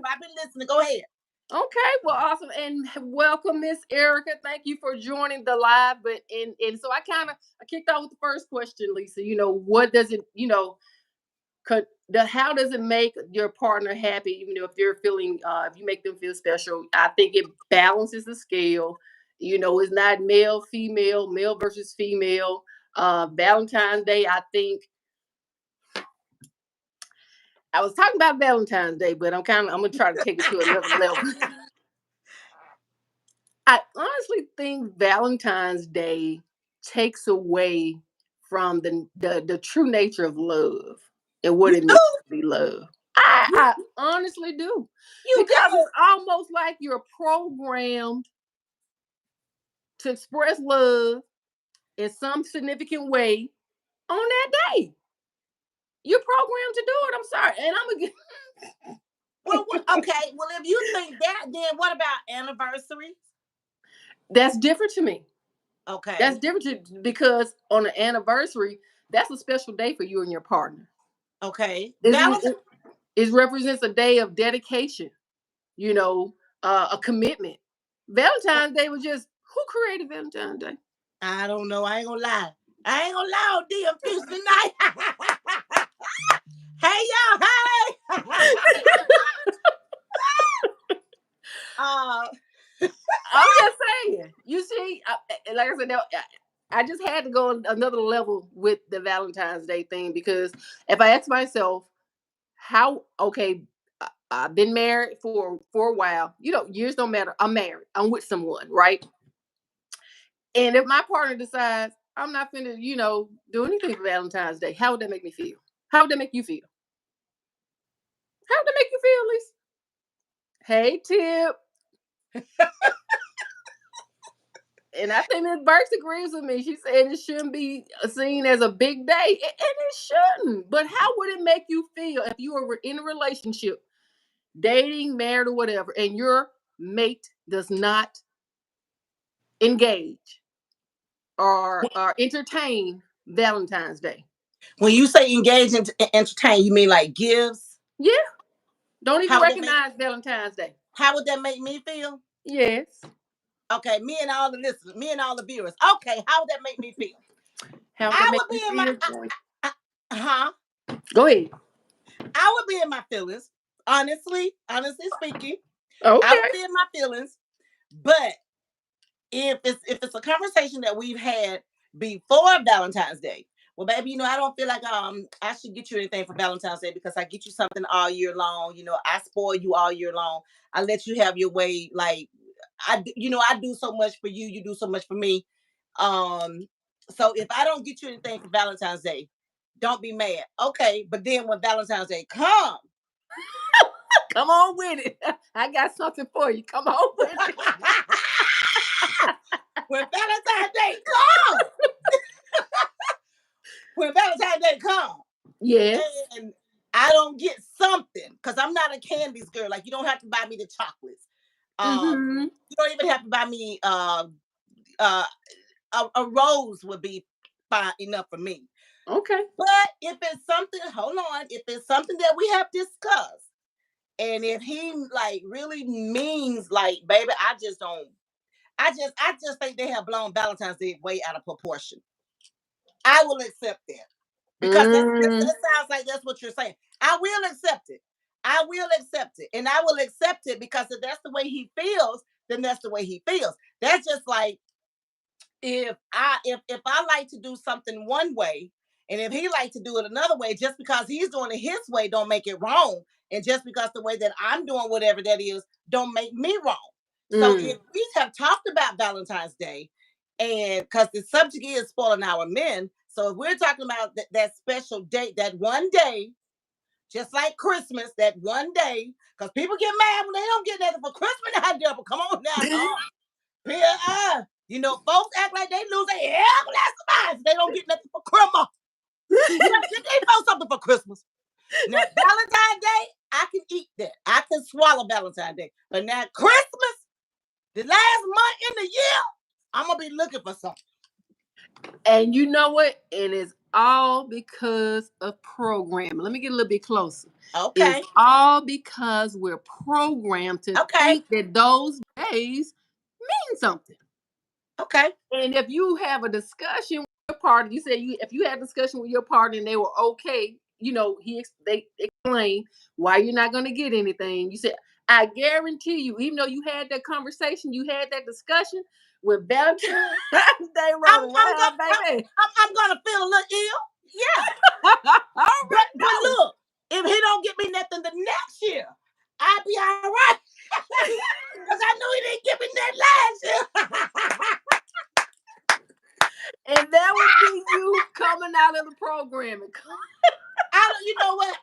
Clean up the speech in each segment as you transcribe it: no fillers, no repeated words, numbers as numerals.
I've been listening. Go ahead. Okay, well, awesome, and welcome, Miss Erica. Thank you for joining the live. But and so I kicked off with the first question, Lisa. What does it how does it make your partner happy? Even though if you're feeling, if you make them feel special, I think it balances the scale. It's not male, female, male versus female. Valentine's Day, I think I was talking about Valentine's Day, but I'm gonna try to take it to another level. I honestly think Valentine's Day takes away from the true nature of love and what You it do? means to be loved. You, I honestly do. you Because do? it's almost like you're programmed to express love in some significant way on that day. You're programmed to do it. I'm sorry. And Well, okay. Well, if you think that, then what about anniversaries? that's different to me. That's Okay. different because on an anniversary, that's a special day for you and your partner. Okay. It, it represents a day of dedication, you know, a commitment. Valentine's Day was just who created Valentine's Day? I don't know. I ain't gonna lie. I ain't gonna lie on DM Tuesday night. Hey y'all, hey. uh I'm just saying. You see, like I said, I just had to go another level with the Valentine's Day thing because if I ask myself, how okay, I've been married for a while. Years don't matter. I'm married. I'm with someone, right? And if my partner decides I'm not finna, do anything for Valentine's Day, how would that make me feel? How would that make you feel? How would that make you feel, Lisa? Hey, Tip. And I think Miss Burks agrees with me. She said it shouldn't be seen as a big day, and it shouldn't. But how would it make you feel if you were in a relationship, dating, married, or whatever, and your mate does not engage or entertain Valentine's Day? when you say engage and entertain, you mean like gifts? Yeah, don't even How would that make recognize Valentine's Day. how would that make me feel? Yes. Okay, me and all the listeners, me and all the viewers. Okay, how would that make me feel? How would that I make would you be in my feel? huh? Go ahead. I would be in my feelings. Honestly speaking, I would Okay. be in my feelings. But if it's a conversation that we've had before Valentine's Day, well, baby, I don't feel like I should get you anything for Valentine's Day because I get you something all year long. I spoil you all year long. I let you have your way. Like I do so much for you. You do so much for me. Um, so if I don't get you anything for Valentine's Day, don't be mad. Okay, but then when Valentine's Day comes, Come on with it. I got something for you. Come on with it. when Valentine's Day comes, when Valentine's Day comes, Yes. and I don't get something, because I'm not a candies girl. Like you don't have to buy me the chocolates. Mm-hmm. You don't even have to buy me uh a rose would be fine enough for me. Okay. But if it's something, hold on, if it's something that we have discussed, and if he like really means like, baby, I just think they have blown Valentine's Day way out of proportion. I will accept that. Because that Mm, sounds like that's what you're saying. I will accept it. I will accept it. And I will accept it because if that's the way he feels, then that's the way he feels. That's just like if I like to do something one way, and if he like to do it another way, just because he's doing it his way don't make it wrong. And just because the way that I'm doing whatever that is don't make me wrong. So if mm. we have talked about Valentine's Day, and because the subject is spoiling our men, so if we're talking about that special date, that one day, just like Christmas, that one day, because people get mad when they don't get nothing for Christmas now, devil. Come on now, folks act like they lose their everlasting minds. They don't get nothing for Christmas. You gotta get they folks something for Christmas. Now, Valentine's Day, I can eat that. I can swallow Valentine's Day. But now Christmas, the last month in the year, I'm gonna be looking for something. And you know what? And it's all because of programming. Let me get a little bit closer. Okay. It's all because we're programmed to Okay. think that those days mean something. Okay. And if you have a discussion with your partner, you say if you had a discussion with your partner and they were okay, they explain why you're not going to get anything. You said, I guarantee you, even though you had that conversation, you had that discussion with Valentine's Day rolling around, baby. I'm gonna feel a little ill. Yeah. But look, if he don't get me nothing the next year, I'll be all right. Because I know he didn't give me that last year. And that would be you coming out of the programming. You know what?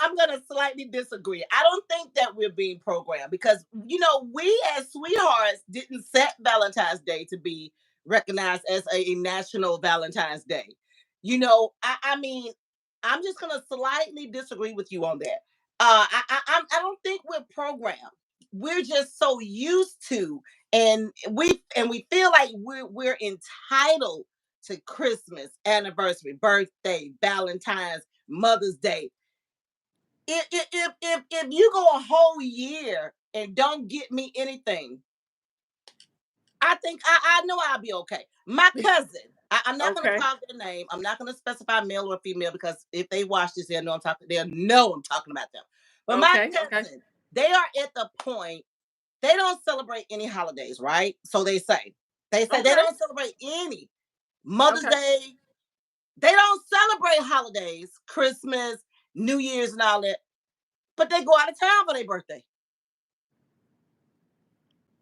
I'm gonna slightly disagree. I don't think that we're being programmed because we as sweethearts didn't set Valentine's Day to be recognized as a national Valentine's Day. I mean, I'm just gonna slightly disagree with you on that. I don't think we're programmed. We're just so used to, and we feel like we're entitled to Christmas, anniversary, birthday, Valentine's, Mother's Day. If you go a whole year and don't get me anything, I think I know I'll be okay. My cousin, I'm not going to call their name. I'm not going to specify male or female because if they watch this, they'll know I'm talking about them. But my cousin, they are at the point they don't celebrate any holidays, right? So they say they don't celebrate any Mother's Day. They don't celebrate holidays, Christmas, New Year's, and all that. But they go out of town for their birthday.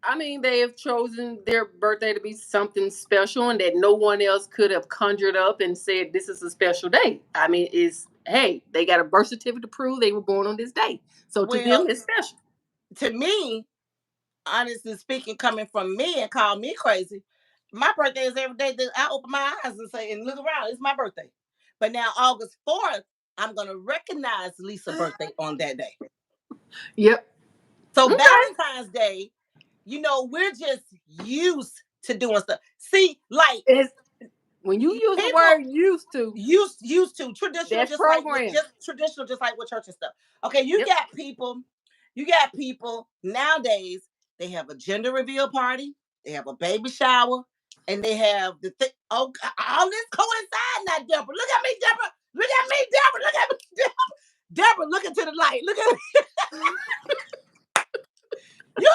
I mean, they have chosen their birthday to be something special and that no one else could have conjured up and said this is a special day. I mean, they got a birth certificate to prove they were born on this day. So to them, it's special. To me, honestly speaking, coming from me and call me crazy, my birthday is every day that I open my eyes and say and look around. It's my birthday. But now August 4th, I'm going to recognize Lisa's birthday on that day. Yep. So Valentine's Day, we're just used to doing stuff. See, like when you use the word used to traditional, just like with church and stuff. Okay, you got people nowadays. They have a gender reveal party, they have a baby shower, and they have all this coincide now, Deborah. Look at me, Deborah. Look at me, Deborah. Look at me, Deborah. Deborah, look into the light. Look at me. You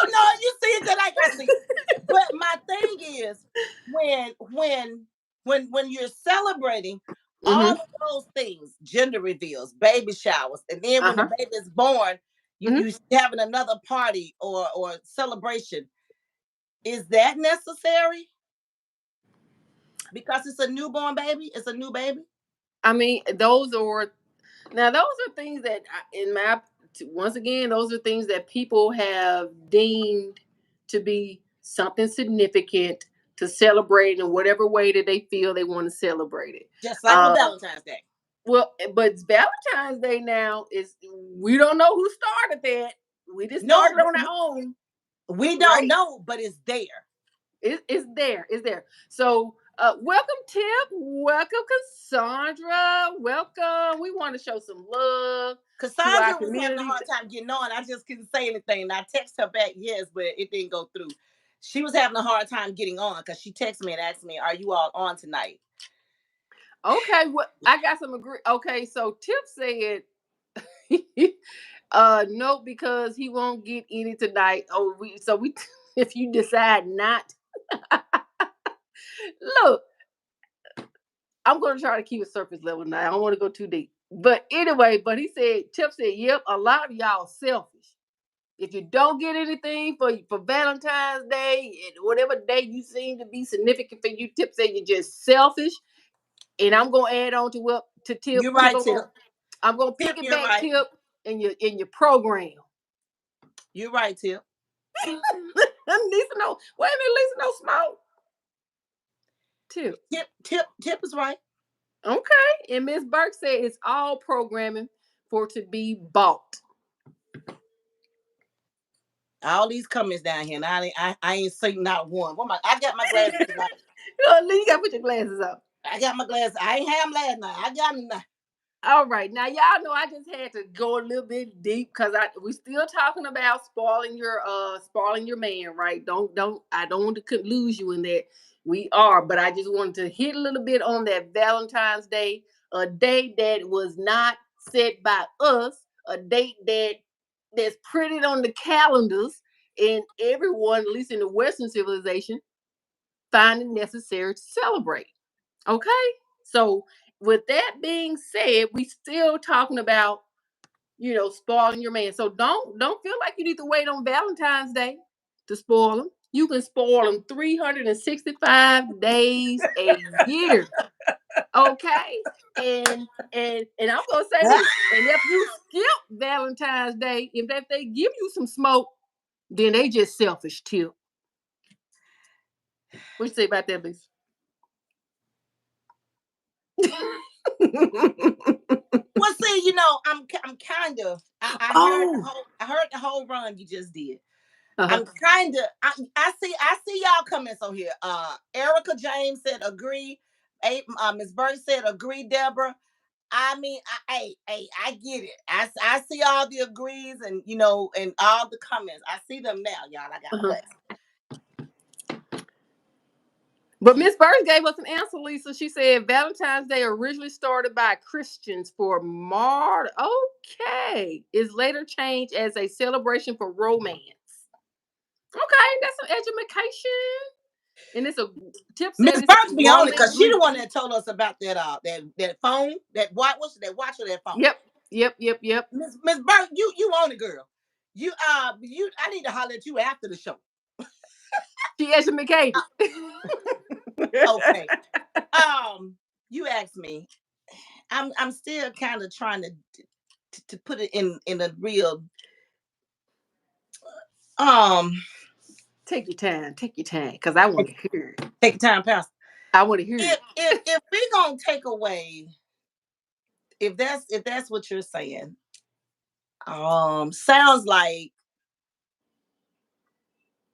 see it just like I see it. But my thing is, when you're celebrating all of those things, gender reveals, baby showers, and then when the baby is born, you having another party or celebration, is that necessary? Because it's a newborn baby. It's a new baby. I mean, those are things that once again, those are things that people have deemed to be something significant to celebrate in whatever way that they feel they want to celebrate it. Just like with Valentine's Day. Well, but Valentine's Day now we don't know who started that. We just started on our own. We don't know, but it's there. It's there. It's there. So welcome, Tip. Welcome, Cassandra. Welcome. We want to show some love. Cassandra was having a hard time getting on. I just couldn't say anything. And I texted her back, yes, but it didn't go through. She was having a hard time getting on because she texted me and asked me, "Are you all on tonight?" Okay, well, I got some agree. Okay, so Tip said, no, because he won't get any tonight. If you decide not, look, I'm going to try to keep it surface level now. I don't want to go too deep. But anyway, Tip said, yep, a lot of y'all selfish. If you don't get anything for Valentine's Day and whatever day you seem to be significant for you, Tip said you're just selfish. And I'm gonna add on to Tip. You're right, Tip. I'm gonna pick it back, Tip, in your program. You're right, Tip. Lisa, no, wait a minute, Lisa, no smoke. Tip is right. Okay, and Miss Burke said it's all programming for to be bought. All these comments down here, and I ain't seen not one. I got my glasses tonight. You gotta put your glasses up. I got my glasses. I ain't have them last night. I got them now. All right, now y'all know I just had to go a little bit deep because we still talking about spoiling your man, right? I don't want to lose you in that. We are, but I just wanted to hit a little bit on that Valentine's Day, a day that was not set by us, a date that's printed on the calendars, and everyone, at least in the Western civilization, find it necessary to celebrate. Okay, so with that being said, we still talking about spoiling your man. So don't feel like you need to wait on Valentine's Day to spoil him. You can spoil him 365 days a year. Okay, and I'm gonna say this. And if you skip Valentine's Day, if they give you some smoke, then they just selfish too. What you say about that, Lisa? Well, see, I'm kind of. I heard the whole run you just did. I'm kind of. I see y'all comments on here. Erica James said agree. Ms. Burke said agree. Deborah. I mean, I get it. I see all the agrees and and all the comments. I see them now, y'all. I got class. But Miss Burns gave us an answer, Lisa. She said Valentine's Day originally started by Christians for martyr. Okay. Is later changed as a celebration for romance. Okay, that's some education. And it's a tip. Miss Burks be on it because she the one that told us about that phone, that watch or that phone. Yep. Miss Burks, you on it, girl. I need to holler at you after the show. She educated. Okay. You asked me. I'm still kind of trying to put it in a real Take your time, because I want to hear it. Take your time, Pastor. I want to hear it. If we're gonna take away, if that's what you're saying, sounds like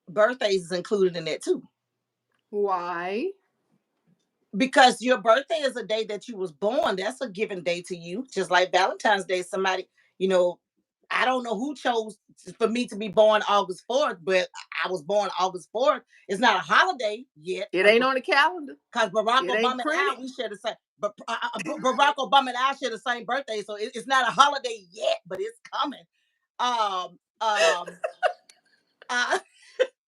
birthdays is included in that too. Why? Because your birthday is a day that you was born. That's a given day to you. Just like Valentine's Day, somebody, I don't know who chose for me to be born August 4th, but I was born August 4th. It's not a holiday yet. It ain't on the calendar. Because Barack Obama and I, we share the same. But Barack Obama and I share the same birthday, so it's not a holiday yet, but it's coming.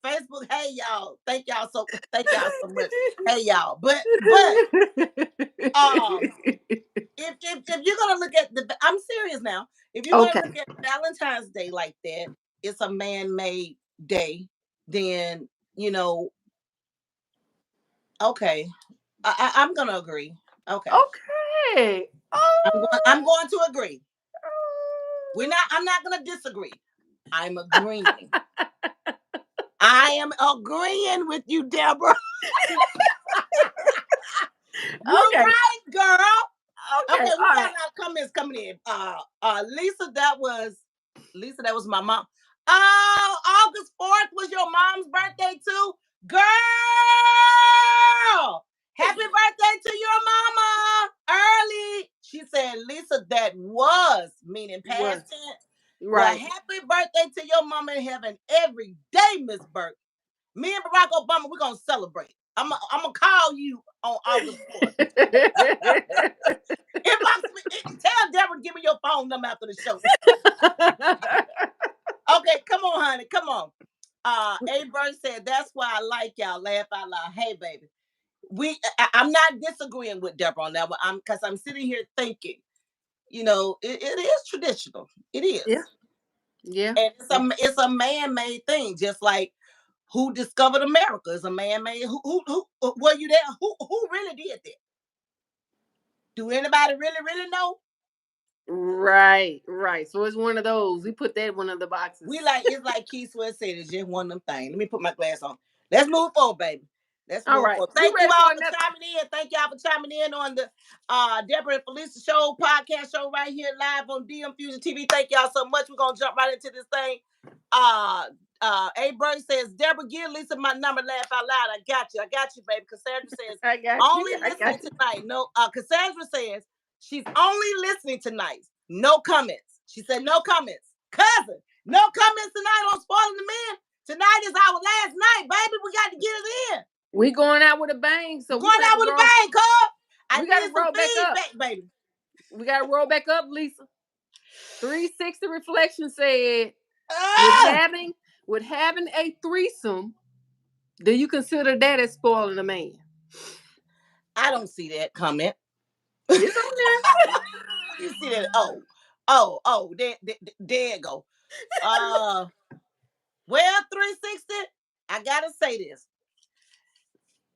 Facebook, hey y'all, thank y'all so much. Hey y'all, but if you're gonna look at I'm serious now. If you're gonna look at Valentine's Day like that, it's a man-made day. Then okay, I'm gonna agree. Okay. I'm going to agree. I'm not gonna disagree. I'm agreeing. I am agreeing with you, Deborah. You're right, girl. Okay, we got a lot of comments coming in. Lisa, that was my mom. Oh, August 4th was your mom's birthday too? Girl! Happy birthday to your mama! Early. She said, Lisa, that was, meaning past tense. Right. Well, happy birthday to your mama in heaven every day, Miss Burke. Me and Barack Obama, we're gonna celebrate. I'm gonna call you on August 4th. Tell Deborah, give me your phone number after the show. Okay, come on, honey, come on. A Bird said that's why I like y'all. Laugh out loud. Hey, baby, I'm not disagreeing with Deborah on that one. Because I'm sitting here thinking, it is traditional. It is. Yeah. And it's a man-made thing, just like who discovered America is a man-made. Who were you there? Who really did that? Do anybody really know? Right. So it's one of those. We put that one of the boxes. It's like Keith Sweat said, it's just one of them things. Let me put my glass on. Let's move forward, baby. Let's move forward. Thank you all for chiming in. Thank y'all for chiming in on the Deborah and Felicia show, podcast show right here live on DM Fusion TV. Thank y'all so much. We're gonna jump right into this thing. A. Berg says, Deborah, give Lisa my number, laugh out loud. I got you, baby. Cassandra says, I got only you. I listening got you. tonight. No, Cassandra says she's only listening tonight. No comments. She said no comments. Cousin, no comments tonight on Spoiling the Men. Tonight is our last night, baby. We got to get it in. We going out with a bang. So Going out with a bang, cuz. I we gotta need some roll back up. feedback, baby. We gotta roll back up, Lisa. 360 Reflection said, with having a threesome, do you consider that as spoiling a man? I don't see that comment. It's on there. You see that? Oh, there you go. Well, 360, I gotta say this.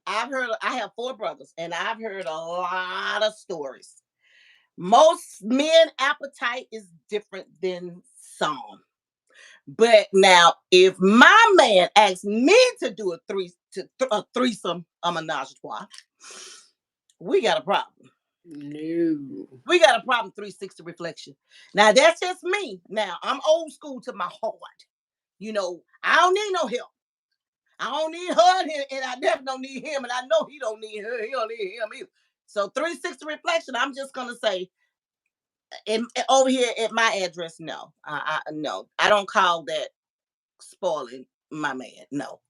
I have 4 brothers, and I've heard a lot of stories. Most men appetite is different than some. But now, if my man asks me to do a threesome, a menage a trois, we got a problem. No. We got a problem, 360 Reflection. Now, that's just me. Now, I'm old school to my heart. You know, I don't need no help. I don't need her, and I definitely don't need him, and I know he don't need her. He don't need him either. So 360 Reflection, I'm just going to say, over here at my address, no. No. I don't call that spoiling my man. No.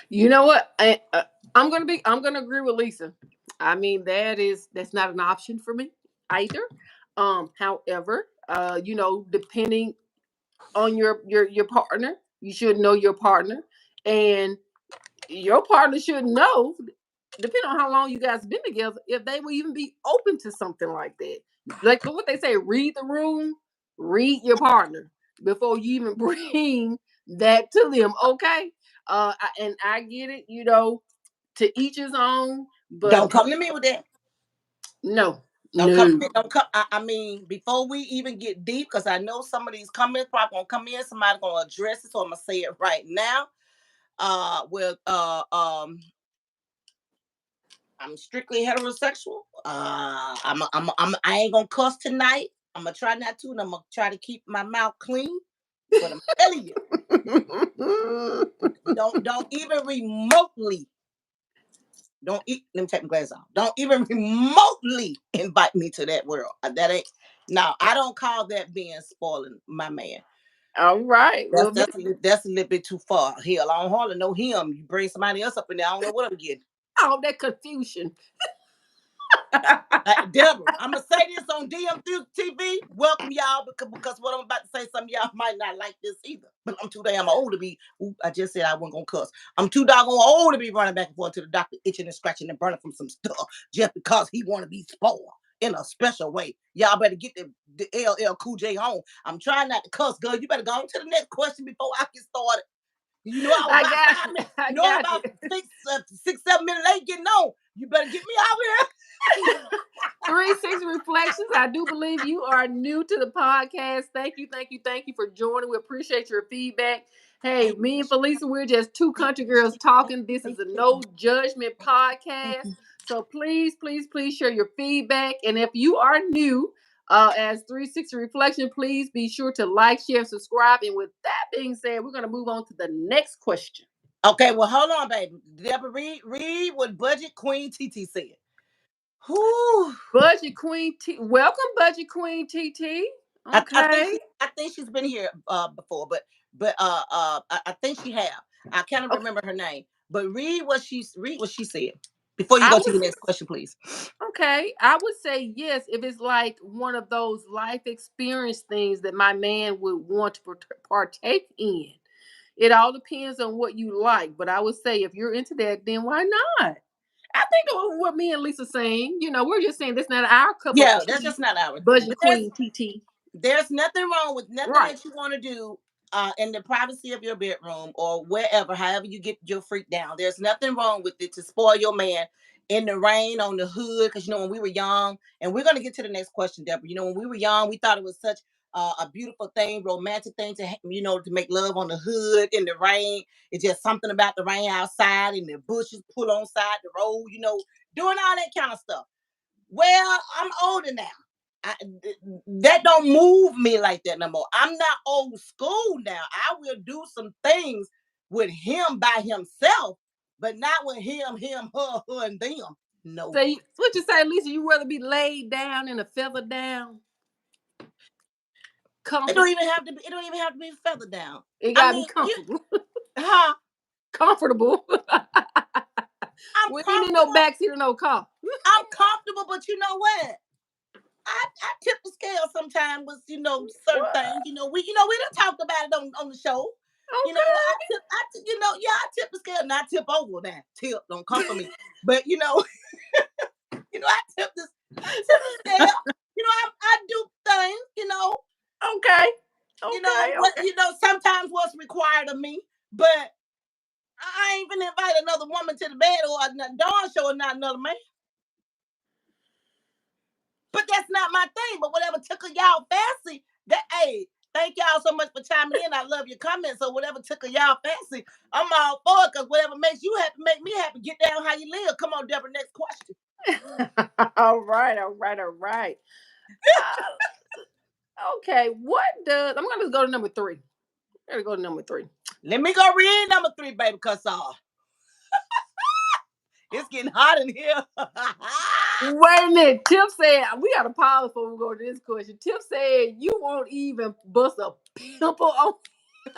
You know what? I'm gonna agree with Lisa. I mean, that's not an option for me either. However, depending on your partner, you should know your partner, and your partner should know, depending on how long you guys been together, if they will even be open to something like that. Like what they say, read the room, read your partner before you even bring that to them. Okay. And I get it, to each his own, but don't come to me with that. No. Don't come. I mean, before we even get deep, because I know some of these comments probably gonna come in, somebody's gonna address it, so I'm gonna say it right now. I'm strictly heterosexual. I ain't gonna cuss tonight. I'm gonna try not to, and I'm gonna try to keep my mouth clean. But I'm telling you, don't even remotely. Let me take my glasses off. Don't even remotely invite me to that world. That ain't. No, I don't call that being spoiling my man. All right. That's a little bit too far. Hell, I don't hardly know him. You bring somebody else up in there, I don't know what I'm getting. Oh, that confusion. Deborah, I'm gonna say this on DM TV. Welcome y'all, because what I'm about to say, some of y'all might not like this either. But I'm too damn old to be. I just said I wasn't gonna cuss. I'm too doggone old to be running back and forth to the doctor, itching and scratching and burning from some stuff just because he want to be spoiled in a special way. Y'all better get the LL Cool J home. I'm trying not to cuss, girl. You better go on to the next question before I get started. You know I was about 5 minutes. You know about 6, 7 minutes late getting on. You better get me out here. 360 Reflections. I do believe you are new to the podcast. Thank you for joining. We appreciate your feedback. Hey, me and Felisa, we're just 2 country girls talking. This is a no judgment podcast. So please share your feedback. And if you are new as 360 Reflection, please be sure to like, share, subscribe. And with that being said, we're going to move on to the next question. Okay, well, hold on, baby. Deborah, read what Budget Queen TT said. Whew. Budget Queen T. Welcome, Budget Queen TT. Okay. I think she's been here before, but I think she have. I can't remember her name. But read what she said before you go to the next question, please. Okay, I would say yes if it's like one of those life experience things that my man would want to partake in. It all depends on what you like, but I would say if you're into that, then why not? I think what me and Lisa saying, we're just saying that's not our cup of tea. Yeah, that's just not ours. Budget Queen TT. There's nothing wrong with nothing that you want to do in the privacy of your bedroom or wherever, however you get your freak down. There's nothing wrong with it to spoil your man in the rain, on the hood, because when we were young, and we're going to get to the next question, Deborah. When we were young, we thought it was such a beautiful thing, romantic thing to make love on the hood in the rain. It's just something about the rain outside and the bushes pull on side the road, doing all that kind of stuff. Well, I'm older now. that don't move me like that no more. I'm not old school now. I will do some things with him by himself, but not with him, her, and them. No. So what you say, Lisa? You rather be laid down in a feather down? It don't even have to be. It don't even have to be feather down. It gotta be comfortable. Huh? Comfortable. I'm we ain't need no backseat or no car. I'm comfortable, but you know what? I tip the scale sometimes with certain things. We done talked about it on the show. Okay. I tip the scale, not tip over that. Tip, don't come for me. But I tip the scale. I do things. Okay. Sometimes what's required of me, but I ain't gonna invite another woman to the bed or a dawn show or not another man. But that's not my thing. But whatever tickle y'all fancy, thank y'all so much for chiming in. I love your comments. So whatever tickle y'all fancy, I'm all for it, because whatever makes you happy, make me happy. Get down how you live. Come on, Deborah, next question. all right. Okay, I'm gonna go to number 3. Gotta go to number 3. Let me go read number 3, baby, because it's getting hot in here. Wait a minute. Tip said, we got to pause before we go to this question. Tip said, you won't even bust a pimple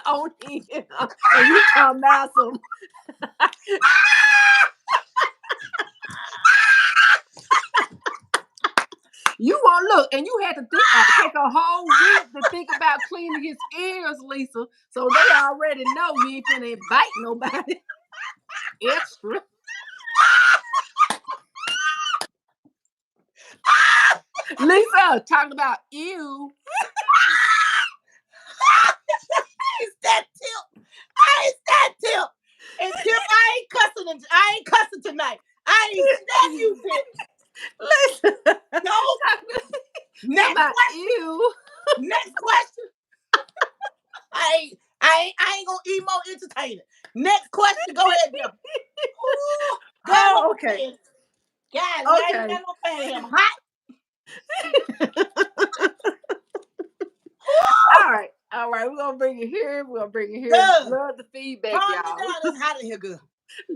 on him. And you talking about some. You won't look, and you had to take a whole week to think about cleaning his ears, Lisa. So they already know you ain't finna invite nobody extra. Lisa, talking about you. It's that Tip. And Tip, I ain't cussing tonight. I ain't snap you, Tip. Listen. No. Next question. You. Next question. I ain't gonna emo entertain it. Next question. Go ahead, Deborah. Okay. Guys, why you got no fan? I'm hot. All right. We're gonna bring it here. Love the feedback, y'all. Calm down. It's hot in here, good.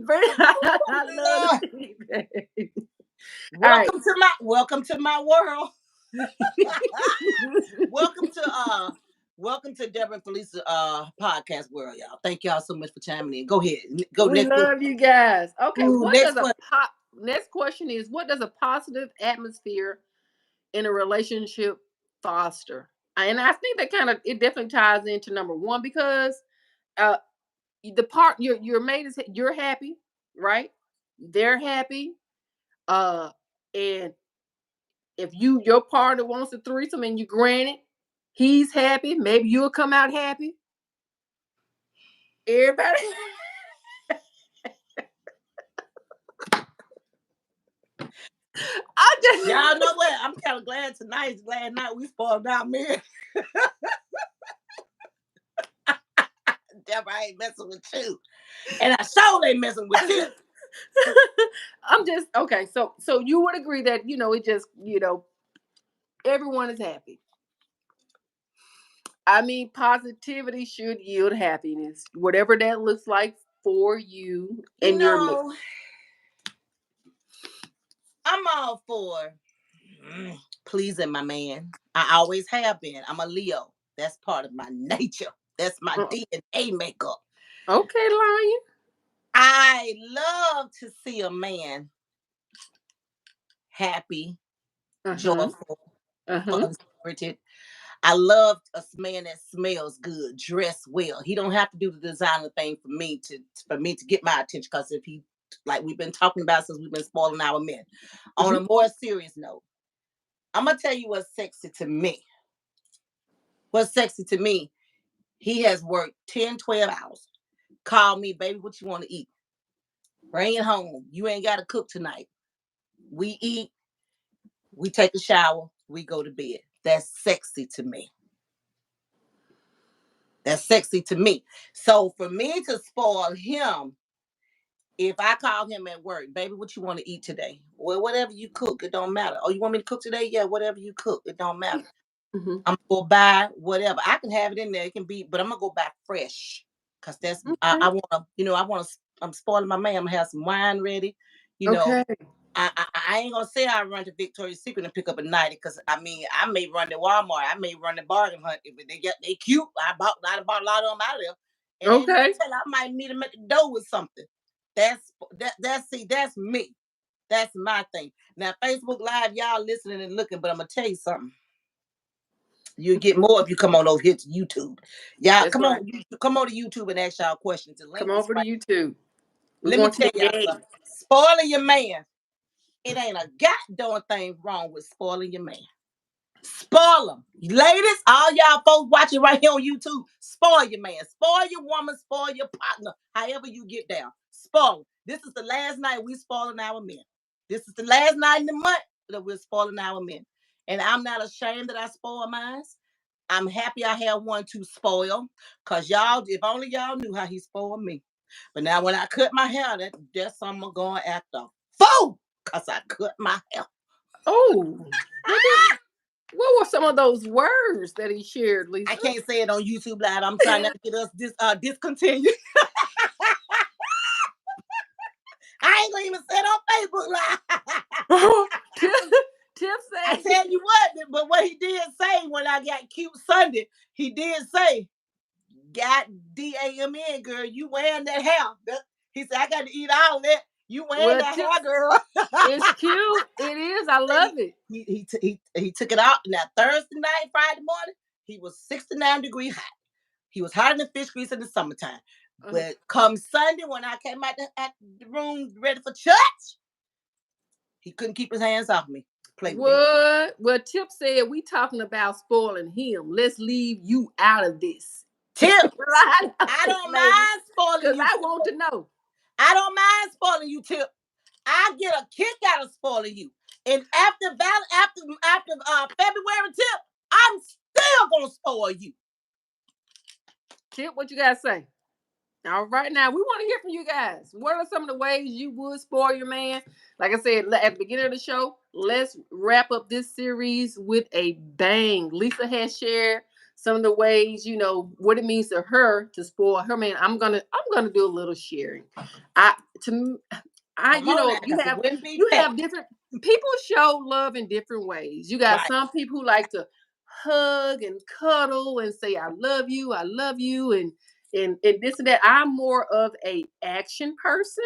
I love the feedback. Welcome to my world. Welcome to Deborah and Felisa podcast world, y'all. Thank y'all so much for chiming in. Go ahead. We love you guys. Okay. Next question is, what does a positive atmosphere in a relationship foster? And I think that it definitely ties into number 1, because the part your mate is, you're happy, right? They're happy. And if your partner wants a threesome and you grant it, he's happy. Maybe you'll come out happy. Everybody. Y'all know what? I'm kind of glad tonight's glad night we spoiled out, man. Deborah, I ain't messing with you, and I sure ain't messing with you. I'm just okay. So you would agree that it just everyone is happy. I mean, positivity should yield happiness, whatever that looks like for you and your mate. I'm all for pleasing my man. I always have been. I'm a Leo. That's part of my nature. That's my DNA makeup. Okay, Lion. I love to see a man happy, joyful, unspirited. I love a man that smells good, dressed well. He don't have to do the designer thing for me to get my attention. Because if he, like we've been talking about since we've been spoiling our men. On a more serious note, I'm gonna tell you what's sexy to me. What's sexy to me? He has worked 10, 12 hours. Call me, baby, what you want to eat? Bring it home. You ain't got to cook tonight. We eat, we take a shower, we go to bed. That's sexy to me. That's sexy to me. So for me to spoil him If I call him at work, baby, what you want to eat today? Well, whatever you cook, it don't matter. Oh, you want me to cook today? Yeah, whatever you cook, it don't matter. Mm-hmm. I'm gonna go buy whatever. I can have it in there. It can be, but I'm gonna go buy fresh. Cause that's I Okay. wanna, I wanna I'm spoiling my man. I'm gonna have some wine ready. You know, Okay. I ain't gonna say I run to Victoria's Secret and pick up a 90 because I mean I may run to Walmart, I may run to Bargain Hunt if they cute. I bought a lot of them out of there. And ain't nothing Okay. tell I might meet them at the door with something. That's me. That's my thing. Now Facebook Live, y'all listening and looking, but I'm gonna tell you something. You get more if you come on over here to YouTube. Y'all That's right. come on to YouTube and ask y'all questions. The link Come is over to right. YouTube. We Let me want tell to y'all engage. something. Spoiling your man. It ain't a goddamn thing wrong with spoiling your man. Spoil them. Ladies, all y'all folks watching right here on YouTube, spoil your man. Spoil your woman, spoil your partner, however you get down. Spoil them. This is the last night we spoiling our men. This is the last night in the month that we're spoiling our men. And I'm not ashamed that I spoil mine. I'm happy I have one to spoil. Cause y'all, if only y'all knew how he spoiled me. But now when I cut my hair, that's something I'm gonna act on. Fool! Cause I cut my hair. Oh, what were some of those words that he shared, Lisa? I can't say it on YouTube Live. I'm trying not to get us discontinued. I ain't gonna even say it on Facebook Live. Tip I say, tell you what, but what he did say when I got cute Sunday, he did say, "God DAMN, girl, you wearing that hair." He said, "I got to eat all that. You wearing well, that Tip, hair, girl." it's cute. It is. I love it. He took it out. Now Thursday night, Friday morning, he was 69-degree hot. He was hotter than fish grease in the summertime. But come Sunday, when I came out the room ready for church, he couldn't keep his hands off me. Play with it. What? Well, Tip said we talking about spoiling him. Let's leave you out of this. Tip, I I don't ladies, mind spoiling because you. I Tip. want to know. I don't mind spoiling you, Tip. I get a kick out of spoiling you. And after February, Tip, I'm still gonna spoil you. Tip, what you gotta say? All right, now we want to hear from you guys. What are some of the ways you would spoil your man? Like I said at the beginning of the show, let's wrap up this series with a bang. Lisa has shared some of the ways, what it means to her to spoil her man. I'm gonna do a little sharing. I to I Come on now, you 'cause it have wouldn't be you fair. have different people show love in different ways. You got Right. some people who like to hug and cuddle and say I love you, and this and that. I'm more of a action person,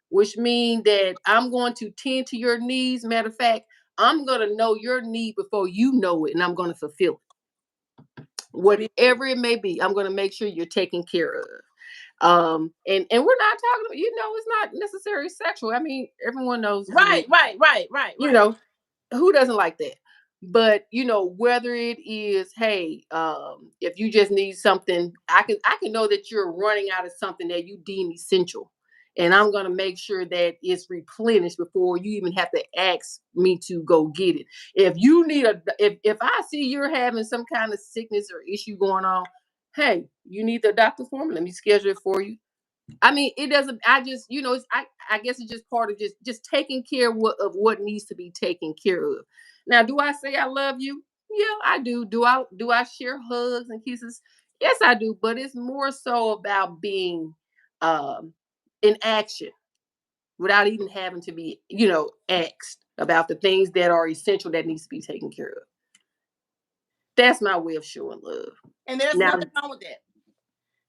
which means that I'm going to tend to your needs. Matter of fact, I'm gonna know your need before you know it, and I'm gonna fulfill it. Whatever it may be, I'm gonna make sure you're taken care of. And we're not talking about, it's not necessarily sexual. I mean, everyone knows, Right. you know, who doesn't like that? But whether it is, hey, if you just need something, I can know that you're running out of something that you deem essential, and I'm gonna make sure that it's replenished before you even have to ask me to go get it. If you need if I see you're having some kind of sickness or issue going on, hey, you need the doctor form. Let me schedule it for you. I mean, it doesn't. I just, I guess it's just part of just taking care of what needs to be taken care of. Now, do I say I love you? Yeah, I do. Do I share hugs and kisses? Yes, I do. But it's more so about being um, in action without even having to be, asked about the things that are essential that needs to be taken care of. That's my way of showing love. And there's Now, nothing wrong with that.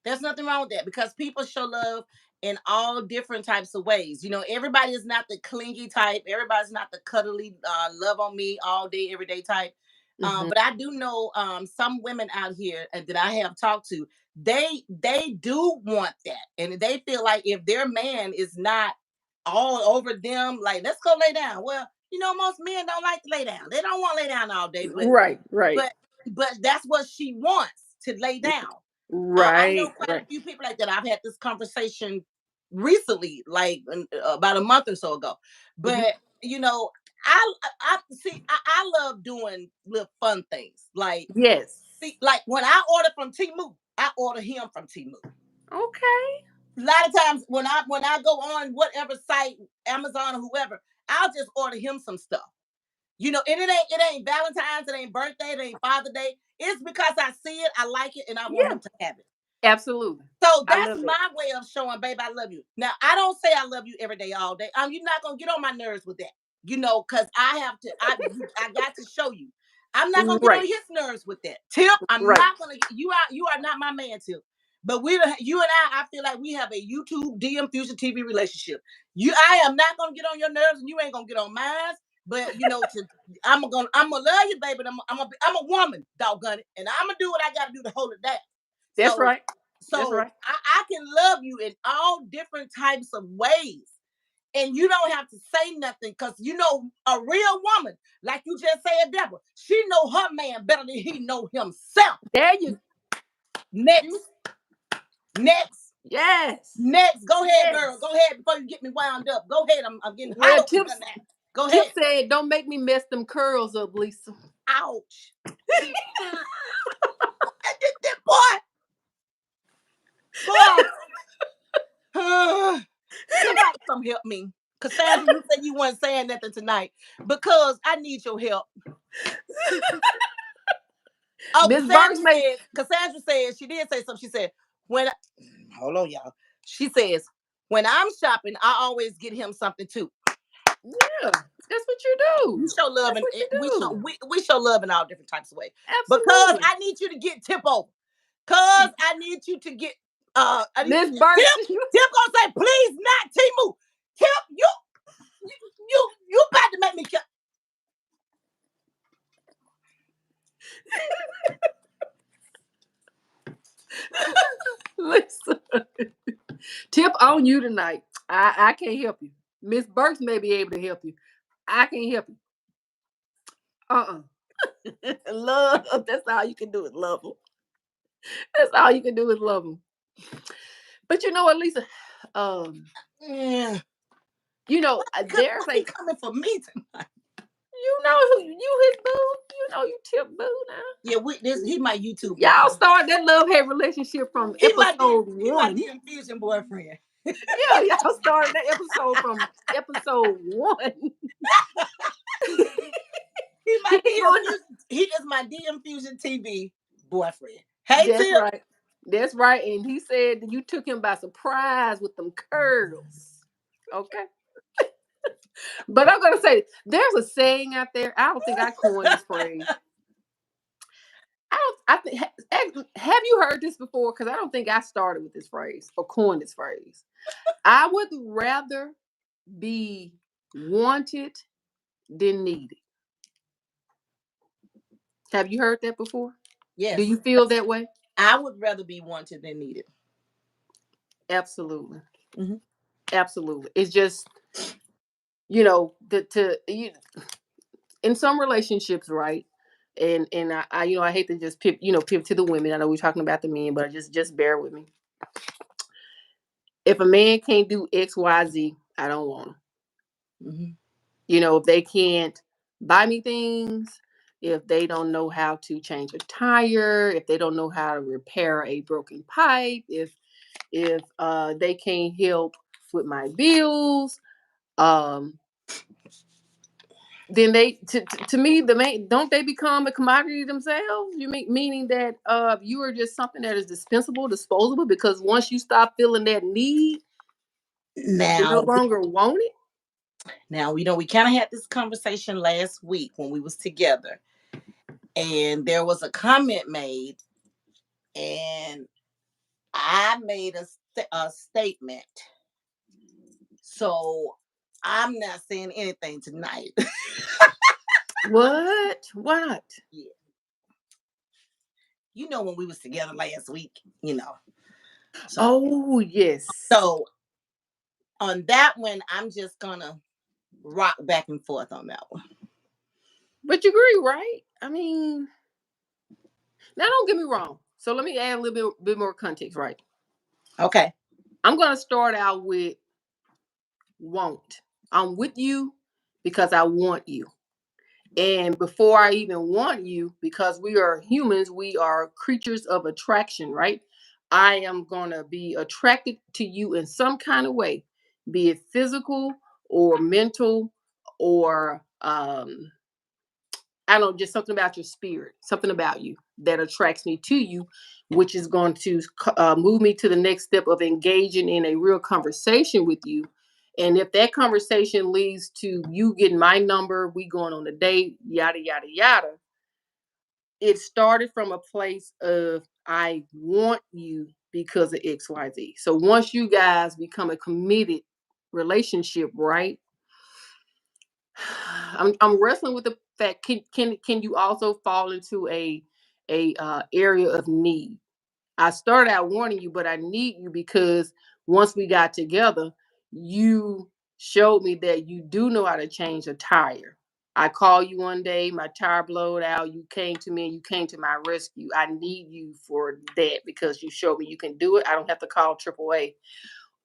There's nothing wrong with that because people show love in all different types of ways. Everybody is not the clingy type. Everybody's not the cuddly, love on me all day, every day type. mhm, But I do know some women out here that I have talked to. They do want that, and they feel like if their man is not all over them, like let's go lay down. Well, most men don't like to lay down. They don't want to lay down all day, but right, right, but but that's what she wants to lay down. I know right, quite a right. few people like that. I've had this conversation recently, like about a month or so ago. Mhm. But I see. I love doing little fun things. Like Yes. see, like when I order from Temu, I order him from Temu. Okay. A lot of times when I go on whatever site, Amazon or whoever, I'll just order him some stuff. You know, and it ain't Valentine's, it ain't birthday, it ain't Father Day. It's because I see it, I like it, and I want Yeah, him to have it. absolutely. So I that's love it. my way of showing, babe, I love you. Now I don't say I love you every day, all day. You're not gonna get on my nerves with that, you know, because I have to. I got to show you. I'm not gonna get on Right, his nerves with that. Tip, I'm right. not gonna. You are not my man, Tip. But you and I feel like we have a YouTube DM Fusion TV relationship. I am not gonna get on your nerves, and you ain't gonna get on mine. But you know, I'm gonna love you, baby. I'm a woman, doggone it, and I'm gonna do what I gotta do to hold it down. That's So right. That's so right. I can love you in all different types of ways. And you don't have to say nothing because you know a real woman, like you just said, Deborah, she know her man better than he know himself. There you. Next, next, Yes. next. Go ahead, girl. Yes. Go ahead before you get me wound up. Go ahead. I'm getting hot Well, over here now. Go Tip ahead. said, "Don't make me mess them curls up, Lisa." Ouch. That boy. Boy. Somebody come help me. Cassandra, you said you weren't saying nothing tonight because I need your help. Oh, Miss Burks may. Cassandra said, she did say something. She said, hold on, y'all. She says, when I'm shopping, I always get him something too. Yeah, that's what you do. We show love That's and what you do. we show love in all different types of ways. Because Absolutely. I need you to get Tip over. Because I need you to get Miss Tip Burks, gonna say, please not Timu. Tip, you about to make me Lisa. Tip on you tonight. I can't help you. Miss Burks may be able to help you. I can't help you. Love. That's all you can do is love them. That's all you can do is love them. But you know what, Lisa? yeah. You know, there's He a. coming for me tonight. You know who you his boo. You know you Tip boo now. Yeah, he my YouTube Y'all boyfriend. started that love hate relationship from episode He my one. infusion boyfriend. Yeah, y'all started that episode from episode one. He is my DM Fusion TV boyfriend. Hey That's Tip. right. That's right. And he said that you took him by surprise with them curls. Okay. But I'm gonna say there's a saying out there. I don't think I coined this phrase. I think have you heard this before? Because I don't think I started with this phrase or coined this phrase. I would rather be wanted than needed. Have you heard that before? Do Yes. you feel that way? I would rather be wanted than needed. Absolutely. Mm-hmm. Absolutely. It's just, you know, in some relationships, right? And I you know, I hate to just pivot to the women. I know we're talking about the men, but just bear with me. If a man can't do X, Y, Z, I don't want him. Mm-hmm. You know, if they can't buy me things, if they don't know how to change a tire, if they don't know how to repair a broken pipe, if they can't help with my bills, um, then to me the main don't they become a commodity themselves? You meaning that you are just something that is dispensable, disposable, because once you stop feeling that need, you no Now, longer want it. now we kind of had this conversation last week when we was together, and there was a comment made, and I made a statement. So I'm not saying anything tonight. What? Yeah. You know when we was together last week, you know. So, Oh yes. so on that one, I'm just gonna rock back and forth on that one. But you agree, right? I mean, now don't get me wrong. So let me add a little bit more context, right? Okay. I'm gonna start out with want. I'm with you because I want you. And before I even want you, because we are humans, we are creatures of attraction, right? I am going to be attracted to you in some kind of way, be it physical or mental or I don't know, just something about your spirit, something about you that attracts me to you, which is going to move me to the next step of engaging in a real conversation with you. And if that conversation leads to you getting my number, we going on a date, yada, yada, yada, it started from a place of I want you because of XYZ. So once you guys become a committed relationship, right? I'm wrestling with the fact can you also fall into a area of need? I started out wanting you, but I need you because once we got together, you showed me that you do know how to change a tire. I called you one day, my tire blowed out. You came to me and you came to my rescue. I need you for that because you showed me you can do it. I don't have to call AAA.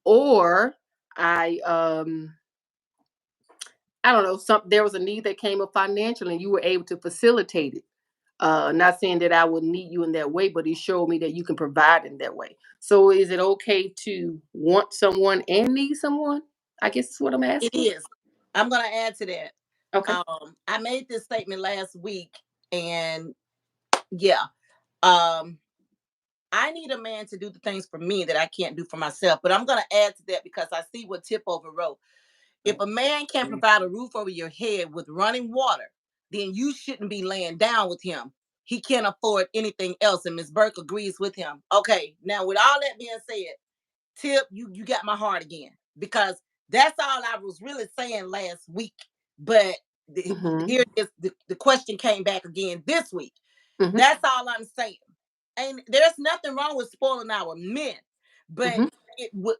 Or I I don't know, there was a need that came up financially and you were able to facilitate it. Not saying that I would need you in that way, but it showed me that you can provide in that way. So is it okay to want someone and need someone? I guess is what I'm It asking. is. I'm gonna add to that. Okay. I made this statement last week, and yeah, um, I need a man to do the things for me that I can't do for myself. But I'm gonna add to that because I see what Tip over wrote. If a man can't provide a roof over your head with running water, then you shouldn't be laying down with him. He can't afford anything else. And Ms. Burke agrees with him. Okay, now with all that being said, Tip, you got my heart again because that's all I was really saying last week. But Mm-hmm. here is the question came back again this week. Mm-hmm. That's all I'm saying. And there's nothing wrong with spoiling our men, but Mm-hmm.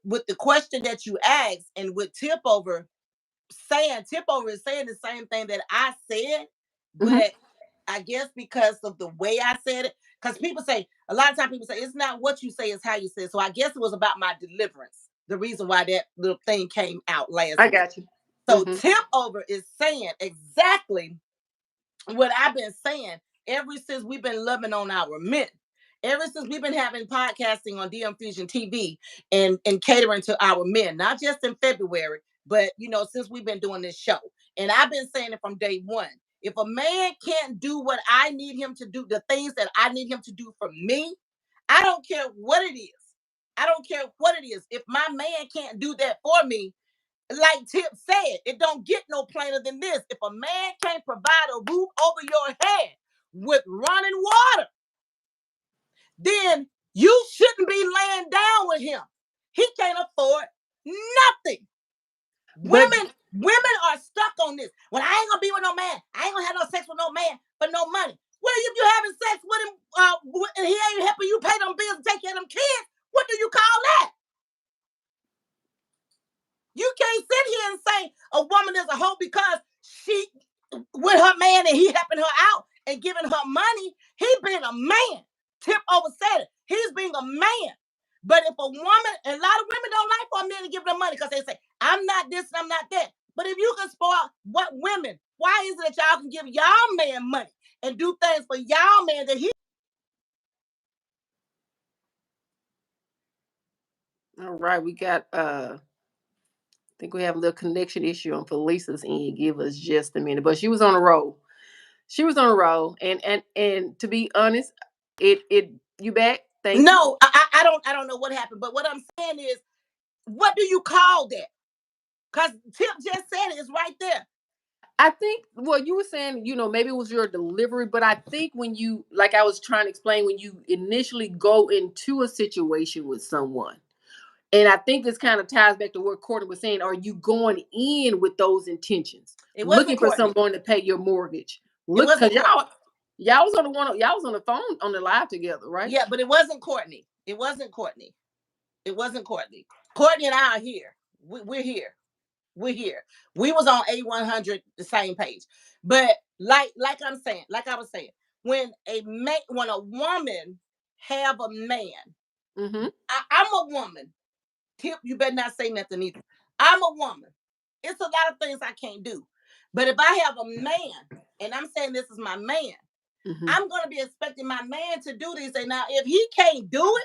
with the question that you asked and with Tip over is saying the same thing that I said, Mm-hmm. but I guess because of the way I said it, because people say a lot of times people say it's not what you say, it's how you say it. So I guess it was about my deliverance. The reason why that little thing came out last I week. got you. So Mm-hmm. Tip over is saying exactly what I've been saying ever since we've been loving on our men. Ever since we've been having podcasting on DM Fusion TV and catering to our men, not just in February, but since we've been doing this show. And I've been saying it from day one. If a man can't do what I need him to do, the things that I need him to do for me, I don't care what it is. I don't care what it is. If my man can't do that for me, like Tip said, it don't get no plainer than this. If a man can't provide a roof over your head with running water, then you shouldn't be laying down with him. He can't afford nothing. But Women are stuck on this. Well, I ain't gonna be with no man. I ain't gonna have no sex with no man for no money. Well, if you having sex with him and he ain't helping you pay them bills and take care of them kids, what do you call that? You can't sit here and say a woman is a hoe because she with her man and he helping her out and giving her money. He being a man. Tip over said it. He's being a man. But if a woman, and a lot of women don't like for a man to give them money because they say, I'm not this and I'm not that. But if you can spoil what women, why is it that y'all can give y'all man money and do things for y'all man that he all right, we got I think we have a little connection issue on Felicia's end. Give us just a minute. But she was on a roll. She was on a roll. And to be honest, it you back? Thank you. No, I don't know what happened. But what I'm saying is, what do you call that? Because Tip just said it, it's right there. I think what you were saying, maybe it was your delivery, but I think when you, like I was trying to explain, when you initially go into a situation with someone, and I think this kind of ties back to what Courtney was saying, are you going in with those intentions, It wasn't looking for Courtney. someone to pay your mortgage? It Look, wasn't because Courtney. y'all was on y'all was on the phone on the live together, right? Yeah, but it wasn't Courtney. It wasn't Courtney. It wasn't Courtney. Courtney and I are here. We're here. We're here. We was on A100 the same page. But like I'm saying, like I was saying, when a woman have a man, Mm-hmm. I'm a woman. Tip, you better not say nothing either. I'm a woman. It's a lot of things I can't do. But if I have a man, and I'm saying this is my man, Mm-hmm. I'm gonna be expecting my man to do this. And now if he can't do it,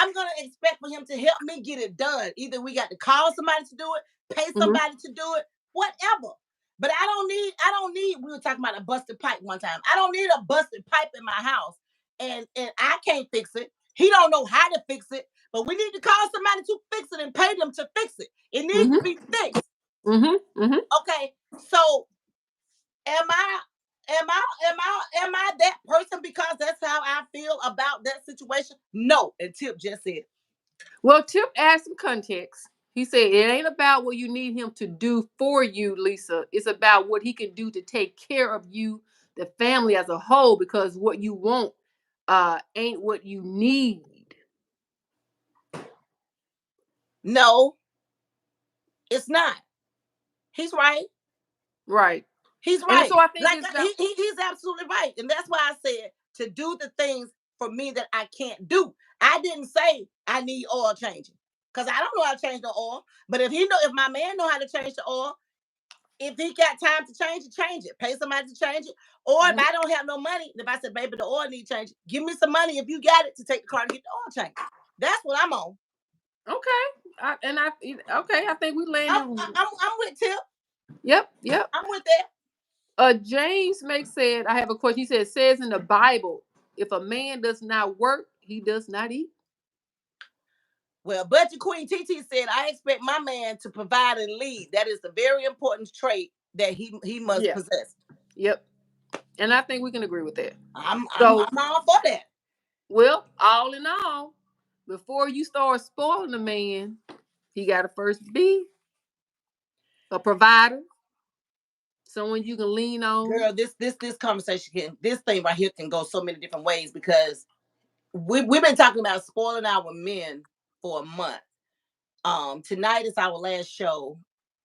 I'm gonna expect for him to help me get it done. Either we got to call somebody to do it, pay somebody to do it, whatever. But I don't need, we were talking about a busted pipe one time. I don't need a busted pipe in my house and I can't fix it. He don't know how to fix it, but we need to call somebody to fix it and pay them to fix it. It needs to be fixed. Okay, so am I that person because that's how I feel about that situation? No, and Tip just said. Well, Tip asked some context. He said it ain't about what you need him to do for you, Lisa. It's about what he can do to take care of you, the family as a whole, because what you want ain't what you need. No, it's not. He's right. Right. He's And right. so I think Like it's about, he's absolutely right. And that's why I said to do the things for me that I can't do. I didn't say I need oil changing. Because I don't know how to change the oil. But if my man know how to change the oil, if he got time to change it. Pay somebody to change it. Or if I don't have no money, if I said, baby, the oil need change, give me some money if you got it to take the car to get the oil changed. That's what I'm on. Okay. I think we landed. I'm with Tip. Yep. I'm with that. James Make said, I have a question. He said, it says in the Bible, if a man does not work, he does not eat. Well, Budget Queen TT said, I expect my man to provide and lead. That is a very important trait that he must possess. Yep. And I think we can agree with that. I'm all for that. Well, all in all, before you start spoiling the man, he got to first be a provider, someone you can lean on. Girl, this conversation this thing right here can go so many different ways because we've been talking about spoiling our men for a month. Tonight is our last show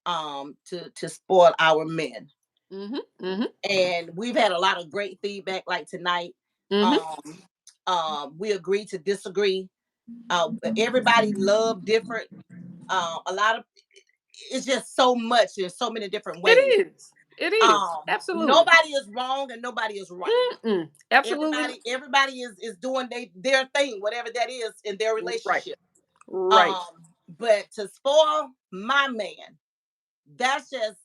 to spoil our men. And we've had a lot of great feedback like tonight. We agree to disagree. Everybody love different. A lot of it's just so much in so many different ways. It is. Absolutely. Nobody is wrong and nobody is right. Absolutely. Everybody is doing their thing, whatever that is in their relationship. Right. But to spoil my man, that's just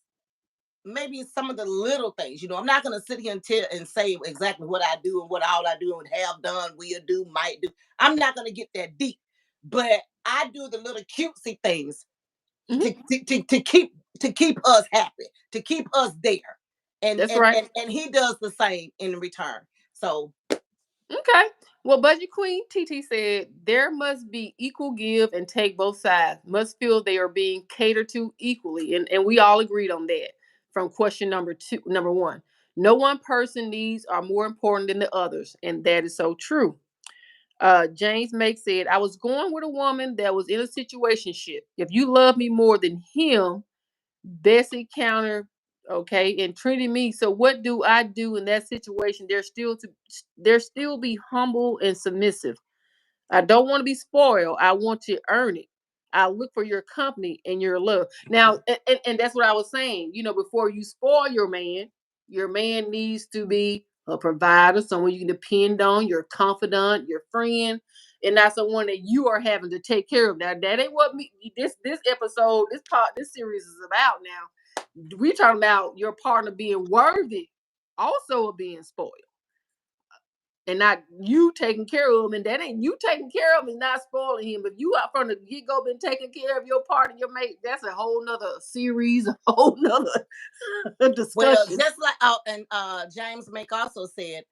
maybe some of the little things. I'm not gonna sit here and say exactly what I do and what all I do and have done, will do, might do. I'm not gonna get that deep, but I do the little cutesy things to keep us happy, to keep us there. And that's right. And he does the same in return. So okay. Well, Budget Queen TT said there must be equal give and take. Both sides must feel they are being catered to equally, and we all agreed on that. From question number one, no one person needs are more important than the others, and that is so true. James Make said, I was going with a woman that was in a situationship. If you love me more than him, Bessie counter, okay, and treating me. So what do I do in that situation? There still be humble and submissive. I don't want to be spoiled. I want to earn it. I look for your company and your love. Now, and that's what I was saying. Before you spoil your man needs to be a provider, someone you can depend on, your confidant, your friend, and not someone that you are having to take care of. Now, that ain't what this episode, this series is about. Now, we're talking about your partner being worthy, also of being spoiled. And not you taking care of him, and that ain't you taking care of him and not spoiling him. If you out from the get go been taking care of your partner, your mate, that's a whole nother series, a whole nother discussion. Well, just like and James Make also said,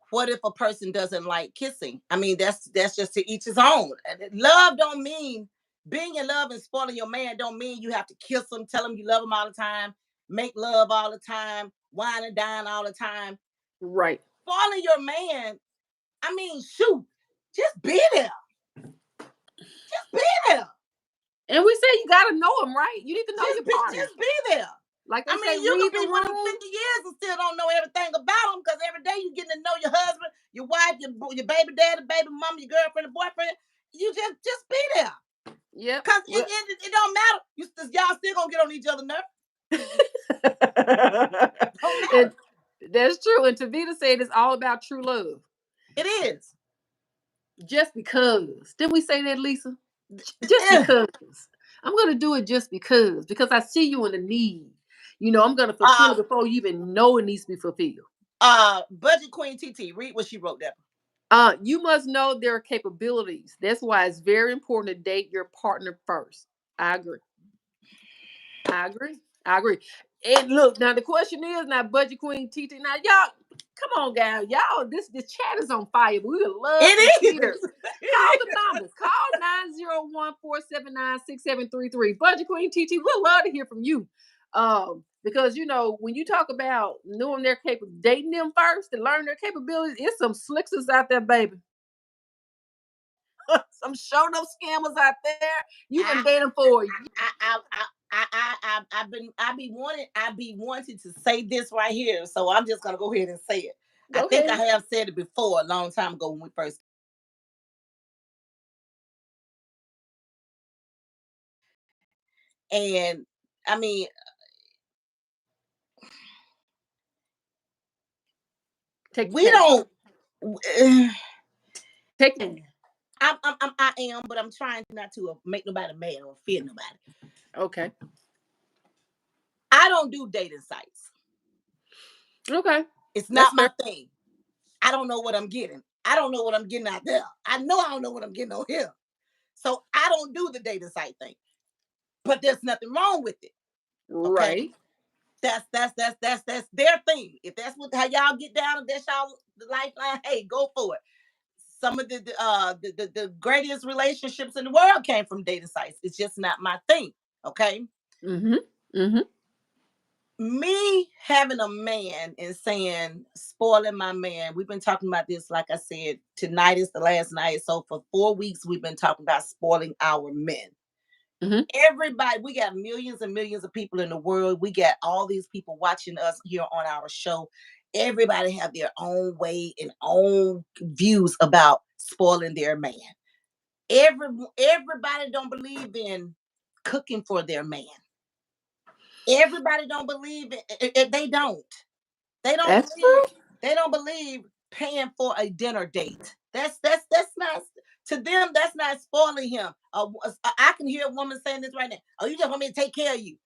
what if a person doesn't like kissing? I mean, that's just to each his own. Love don't mean being in love and spoiling your man don't mean you have to kiss him, tell him you love him all the time, make love all the time, wine and dine all the time. Right. Spoiling your man, I mean, shoot, just be there. Just be there. And we say you gotta know him, right? You need to know your partner. Just be there. Like I mean, you could be with him 50 years and still don't know everything about him because every day you getting to know your husband, your wife, your baby daddy, baby mama, your girlfriend, your boyfriend. You just be there. Yeah. Because it don't matter. Y'all still gonna get on each other's nerves. That's true. And Tavita said it's all about true love. It is. Just because. Didn't we say that, Lisa? Just because. I'm gonna do it just because I see you in the need. I'm gonna fulfill it before you even know it needs to be fulfilled. Budget Queen TT, read what she wrote down. You must know their capabilities. That's why it's very important to date your partner first. I agree. I agree. I agree. And look, now the question is now, Budget Queen TT. Now, y'all, come on, guys. Y'all, this chat is on fire. We would love to hear. Call the numbers. Call 901-479-6733. Budget Queen TT, we'd love to hear from you. Because when you talk about knowing their dating them first to learn their capabilities, it's some slickers out there, baby. Some show no scammers out there. You can date them for I be wanting to say this right here, so I'm just gonna go ahead and say it. I think I have said it before a long time ago when we first. And I mean, we don't. Take it. I am, but I'm trying not to make nobody mad or offend nobody. Okay. I don't do dating sites. Okay. It's not my thing. I don't know what I'm getting. I don't know what I'm getting out there. I know I don't know what I'm getting on here. So I don't do the dating site thing. But there's nothing wrong with it. Okay? Right. That's their thing. If that's how y'all get down, if that's y'all lifeline, hey, go for it. Some of the greatest relationships in the world came from dating sites. It's just not my thing. Okay. Me having a man and saying spoiling my man. We've been talking about this. Like I said, tonight is the last night. So for 4 weeks, we've been talking about spoiling our men. Everybody, we got millions and millions of people in the world. We got all these people watching us here on our show. Everybody have their own way and own views about spoiling their man. Everybody don't believe in cooking for their man. Everybody don't believe it. They don't. They don't believe paying for a dinner date. That's not to them. That's not spoiling him. I can hear a woman saying this right now. Oh, you just want me to take care of you.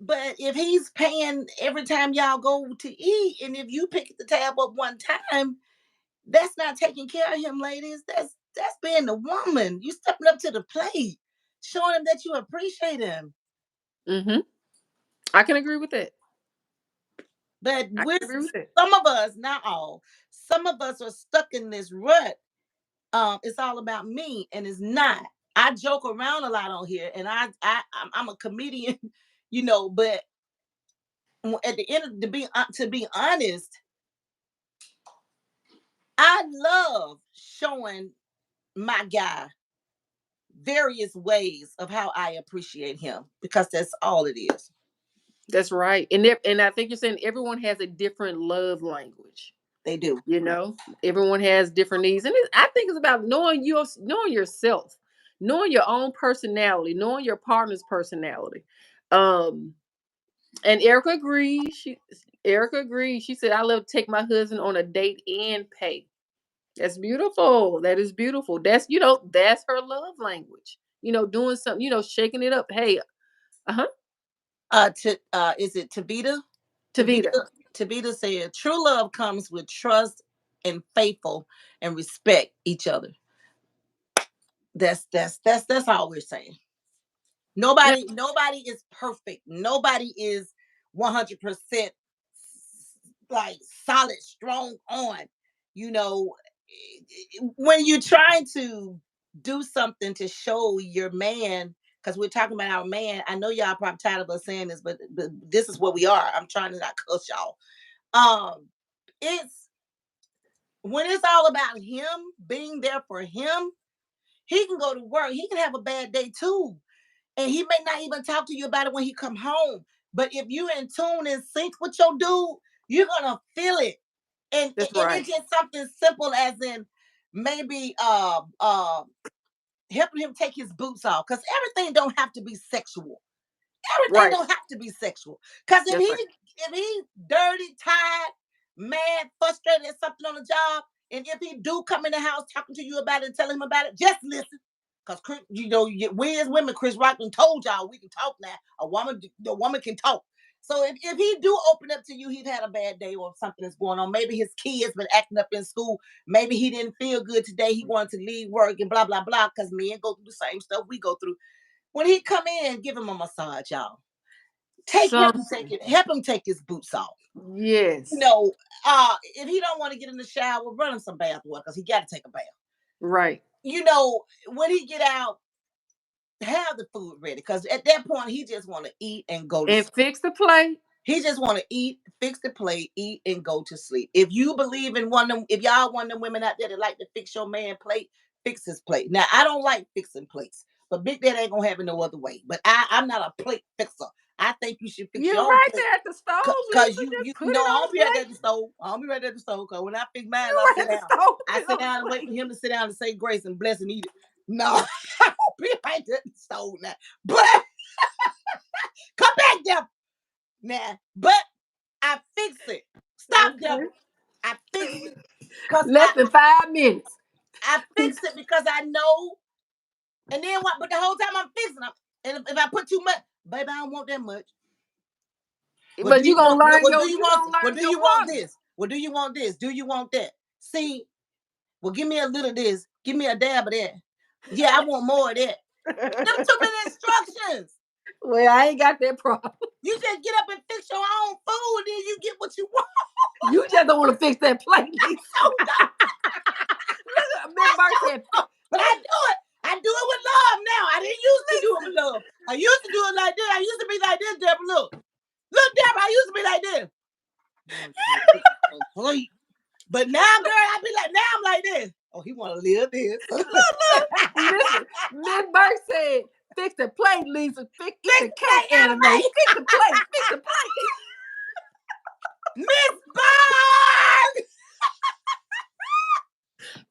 But if he's paying every time y'all go to eat, and if you pick the tab up one time, that's not taking care of him, ladies. That's being the woman. You stepping up to the plate, showing him that you appreciate him. I can agree with that. But some of us, not all, some of us are stuck in this rut. It's all about me, and it's not. I joke around a lot on here, and I'm a comedian, But at the end of to be honest, I love showing my guy various ways of how I appreciate him because that's all it is. That's right. And I think you're saying everyone has a different love language. They do. Everyone has different needs. And I think it's about knowing yourself, knowing your own personality, knowing your partner's personality. And Erica agrees. She said, I love to take my husband on a date and pay. That's beautiful. That is beautiful. That's her love language. Doing something, shaking it up. Hey, is it Tavita? Tavita said, true love comes with trust and faithful and respect each other. That's all we're saying. Nobody is perfect. Nobody is 100% like solid, strong on. When you're trying to do something to show your man, because we're talking about our man. I know y'all probably tired of us saying this, but this is what we are. I'm trying to not cuss y'all. It's when it's all about him, being there for him. He can go to work. He can have a bad day too. And he may not even talk to you about it when he come home. But if you in tune and sync with your dude, you're going to feel it. And it's just something simple as in maybe helping him take his boots off. Because everything don't have to be sexual. Everything don't have to be sexual. Because if he's dirty, tired, mad, frustrated at something on the job, And if he do come in the house talking to you about it and telling him about it, just listen. Because we as women, Chris Rock done told y'all we can talk now. The woman can talk. So if he do open up to you, he's had a bad day or something that's going on. Maybe his kid's been acting up in school. Maybe he didn't feel good today. He wanted to leave work and blah, blah, blah. Because men go through the same stuff we go through. When he come in, give him a massage, y'all. Help him take his boots off. Yes. If he don't want to get in the shower, run him some bath water because he got to take a bath. Right. When he get out, have the food ready because at that point he just want to eat and go to sleep. Fix the plate. He just want to eat, fix the plate, eat, and go to sleep. If you believe in if y'all one of them women out there that like to fix your man plate, fix his plate. Now I don't like fixing plates, but Big Daddy ain't gonna have it no other way. But I'm not a plate fixer. I think you should fix your own right plate. there at the stove. Because I'll be right there at the stove. I'll be right there at the stove. Because when I fix mine, I sit down. I sit down and wait for him to sit down and say grace and bless and eat it. No, I'll be right there at the stove now. But come back there now. But I fix it. Stop, devil. I fix it. Less than 5 minutes. I fix it because I know. And then what? But the whole time I'm fixing them. And if I put too much, baby, I don't want that much. But you're going to learn do you want this? Well, do you want this? Do you want that? See, well, give me a little of this. Give me a dab of that. Yeah, I want more of that. Them too many instructions. Well, I ain't got that problem. You just get up and fix your own food, and then you get what you want. You just don't want to fix that plate. But I do it. I do it with love now. I didn't used to do it with love. I used to do it like this. I used to be like this, Deborah. Look, Deborah, I used to be like this. But now, girl, I'm like this. Oh, he want to live this. Listen, Miss Burke said, fix the plate, Lisa. Fix the cat anime. Fix the plate. Fix the plate. Miss Burke!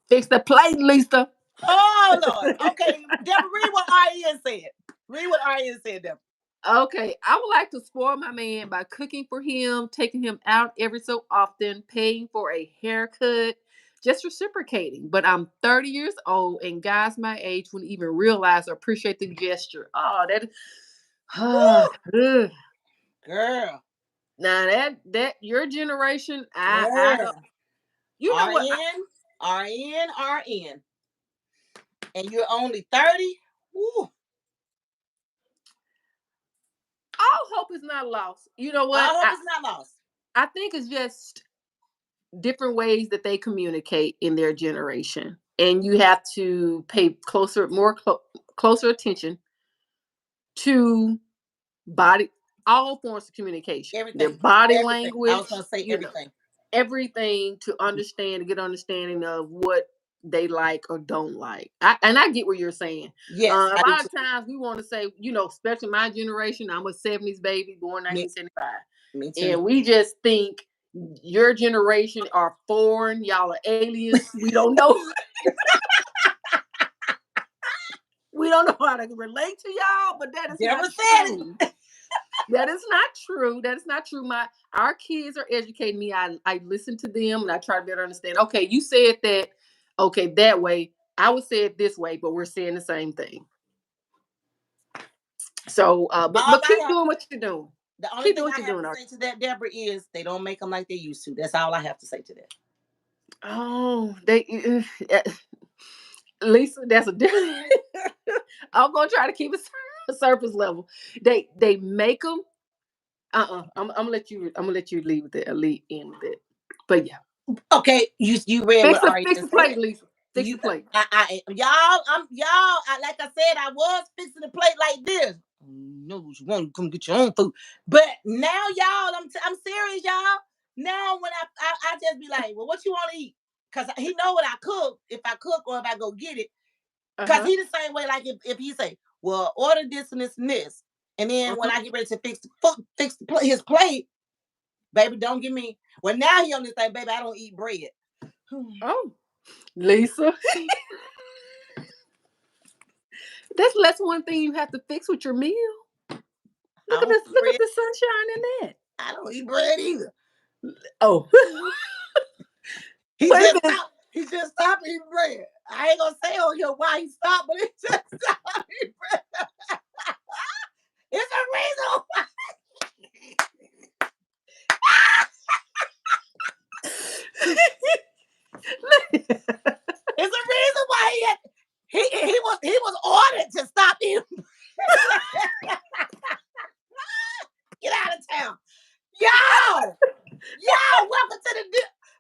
Fix the plate, Lisa. Oh, Lord. Okay, Deborah, read what Ariane said. Read what Ariane said, Deborah. Okay, I would like to spoil my man by cooking for him, taking him out every so often, paying for a haircut, just reciprocating. But I'm 30 years old, and guys my age wouldn't even realize or appreciate the gesture. Oh, girl. Now that your generation, I don't. You know what? RN. And you're only 30? Woo. All hope is not lost. You know what? All hope is not lost. I think it's just different ways that they communicate in their generation. And you have to pay closer attention to all forms of communication. Everything. Their body language. I was going to say everything. Everything to understand, to get understanding of what they like or don't like. I get what you're saying. Yes. A lot of times we want to say, especially my generation, I'm a 70s baby, born 1975. Me too. And we just think your generation are foreign, y'all are aliens. We don't know. We don't know how to relate to y'all, but that is not true. That is not true. That is not true. Our kids are educating me. I listen to them and I try to better understand. Okay, you said that. Okay, that way. I would say it this way, but we're saying the same thing. So, but keep doing what you're doing. The only thing I have to say to that, Deborah, is they don't make them like they used to. That's all I have to say to that. Oh, Lisa, that's a different. I'm gonna try to keep it surface level. They make them. I'm gonna let you leave with it. Lead in with it. But yeah. Okay, you read fix the plate, Lisa. Fix the plate. Y'all, like I said, I was fixing the plate like this. No, you want to come get your own food. But now, y'all, I'm serious, y'all. Now, when I just be like, well, what you want to eat? Because he know what I cook, if I cook or if I go get it. Because he the same way, like if he say, well, order this and this and this. And then when I get ready to fix his plate, baby, don't give me. Well, now he on this thing, baby, I don't eat bread. Oh, Lisa. That's one thing you have to fix with your meal. Look at the sunshine in that. I don't eat bread either. Oh. He He just stopped eating bread. I ain't gonna say on here why he stopped, but he just stopped eating bread. It's a reason why. It's a reason why he was ordered to stop eating. Get out of town, y'all.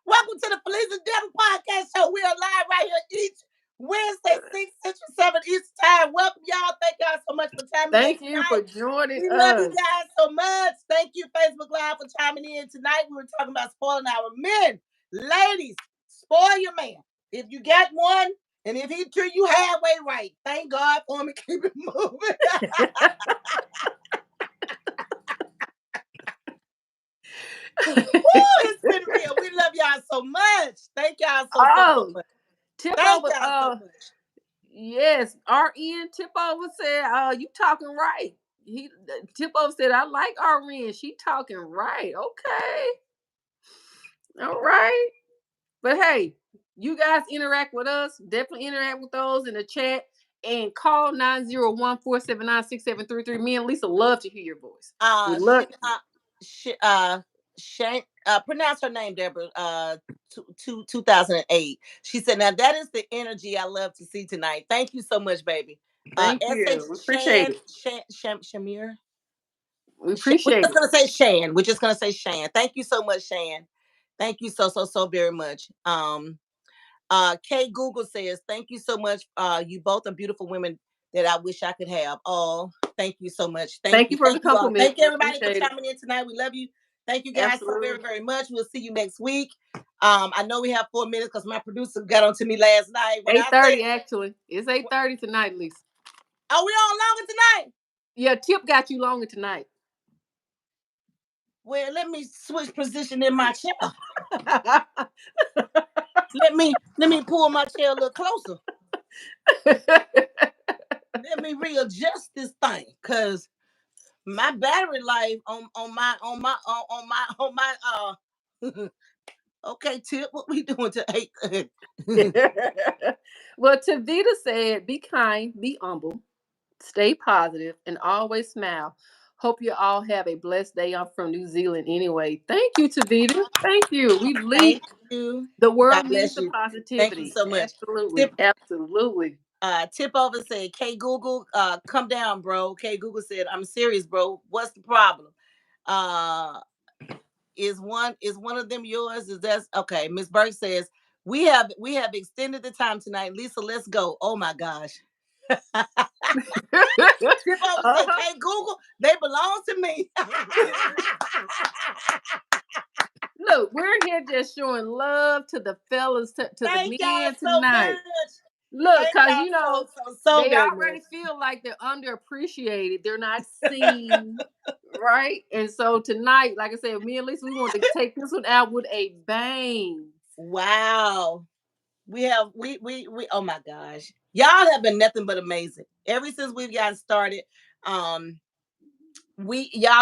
Welcome to the Police and Devil Podcast Show. We are live right here each Wednesday, 6 Central, 7 Eastern Time. Welcome, y'all. Thank y'all so much for chiming in. Thank you for joining We us. love you guys so much. Thank you, Facebook Live, for chiming in tonight. We were talking about spoiling our men. Ladies, spoil your man. If you got one, and if he treat you halfway right, thank God for him and keep it moving. Woo, it's been real. We love y'all so much. Thank y'all so much. Tip Thank over. y'all so much. Yes, RN Tip over said, "You talking right." Tip over said, "I like RN. She talking right." Okay, all right. But hey, you guys interact with us. Definitely interact with those in the chat. And call 901-479-6733. Me and Lisa love to hear your voice. We love Shane, pronounce her name, Deborah. 2008. She said, "Now that is the energy I love to see tonight. Thank you so much, baby." Thank you. We appreciate it. Shamir. We appreciate it. We're just gonna say Shan. We're just gonna say Shan. Thank you so much, Shan. Thank you so very much. Kay Google says, "Thank you so much. You both are beautiful women that I wish I could have." Oh, thank you so much. Thank you for the compliment. Thank you, everybody, for chiming in tonight. We love you. Thank you guys Absolutely. so very much. We'll see you next week. I know we have 4 minutes because my producer got on to me last night. 8:30 actually. It's 8:30 tonight, Lisa. Are we on longer tonight? Yeah, Tip got you longer tonight. Well, let me switch position in my chair. let me pull my chair a little closer. Let me readjust this thing, cause my battery life on my okay, Tip, what we doing to 8? Well, Tavita said, "Be kind, be humble, stay positive, and always smile. Hope you all have a blessed day. I'm from New Zealand anyway." Thank you, Tavita. Thank you. We lead. The world needs the positivity. Thank you so much. Absolutely. Absolutely. Tip over said, "K Google, come down, bro." K Google said, "I'm serious, bro. What's the problem? Is one of them yours? Is that okay?" Miss Burke says, we have extended the time tonight. Lisa, let's go. Oh my gosh. Tip over said, "Hey Google, they belong to me." Look, we're here just showing love to the fellas, to the men tonight. Look, because you know they already feel like they're underappreciated. They're not seen, right? And so tonight, like I said, me and Lisa, we want to take this one out with a bang. Wow. We oh my gosh. Y'all have been nothing but amazing. Ever since we've gotten started, y'all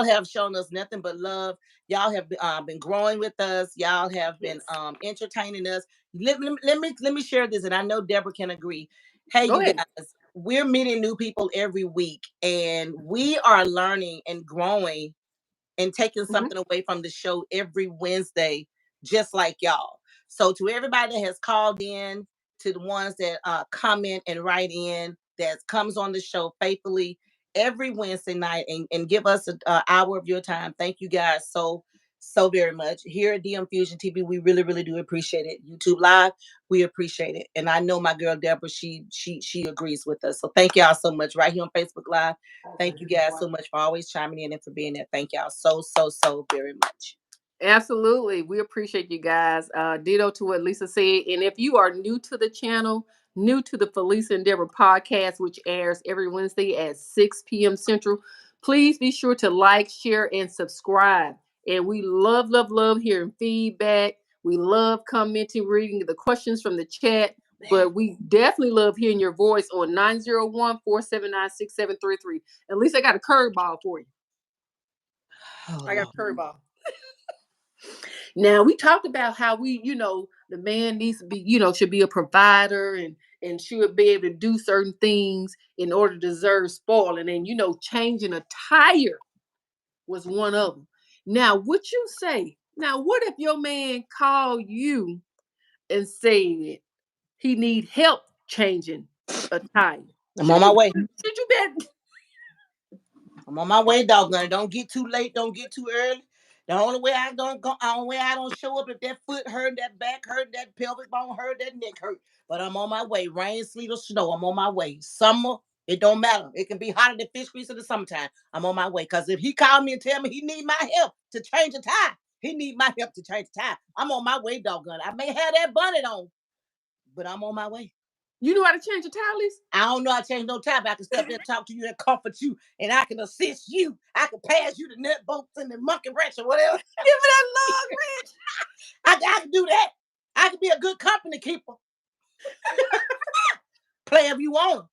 have shown us nothing but love. Y'all have been growing with us. Y'all have been entertaining us. Let me share this, and I know Deborah can agree. Hey, you guys, we're meeting new people every week, and we are learning and growing and taking something away from the show every Wednesday, just like y'all. So to everybody that has called in, to the ones that comment and write in, that comes on the show faithfully every Wednesday night and give us an hour of your time. Thank you guys so very much. Here at DM Fusion TV, we really do appreciate it. YouTube Live, we appreciate it. And I know my girl Deborah, she agrees with us. So thank y'all so much. Right here on Facebook Live. Thank you guys so much for always chiming in and for being there. Thank y'all so very much. Absolutely. We appreciate you guys. Ditto to what Lisa said. And if you are new to the channel, new to the Felisa and Deborah podcast, which airs every Wednesday at 6 p.m. Central, please be sure to like, share, and subscribe. And we love hearing feedback. We love commenting, reading the questions from the chat. But we definitely love hearing your voice on 901-479-6733. At least I got a curveball for you. I got a curveball. Now, we talked about how we, The man needs to be, should be a provider and should be able to do certain things in order to deserve spoiling. And changing a tire was one of them. Now, what you say? Now, what if your man called you and said he need help changing a tire? I'm on my way. Should you bet? I'm on my way, doggone. Don't get too late. Don't get too early. The only way I don't show up if that foot hurt, that back hurt, that pelvic bone hurt, that neck hurt. But I'm on my way. Rain, sleet, or snow. I'm on my way. Summer, it don't matter. It can be hotter than fish grease in the summertime. I'm on my way. Because if he called me and tell me he need my help to change a tire, he need my help to change a tire. I'm on my way, doggone. I may have that bonnet on, but I'm on my way. You know how to change a tire, Lisa? I don't know how to change no tire, but I can step there and talk to you and comfort you, and I can assist you. I can pass you the nut bolts and the monkey wrench or whatever. Give me that log wrench. I can do that. I can be a good company keeper. Play if you want.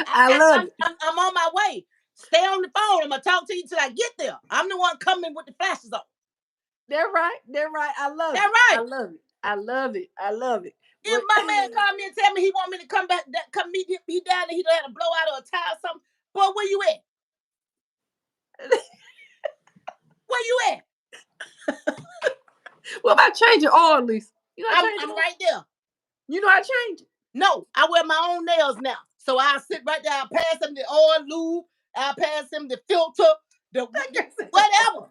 I love it. I'm on my way. Stay on the phone. I'm going to talk to you till I get there. I'm the one coming with the flashes on. They're right. I love it. They're right. I love it. If my man called me and tell me he want me to come back, come meet him, he down there, he had a blowout or a tire or something. Boy, where you at? Where you at? What about changing oil, Lisa? I'm right there. You know how to change it? No, I wear my own nails now. So I'll sit right there, I'll pass him the oil, lube, I'll pass him the filter, the whatever.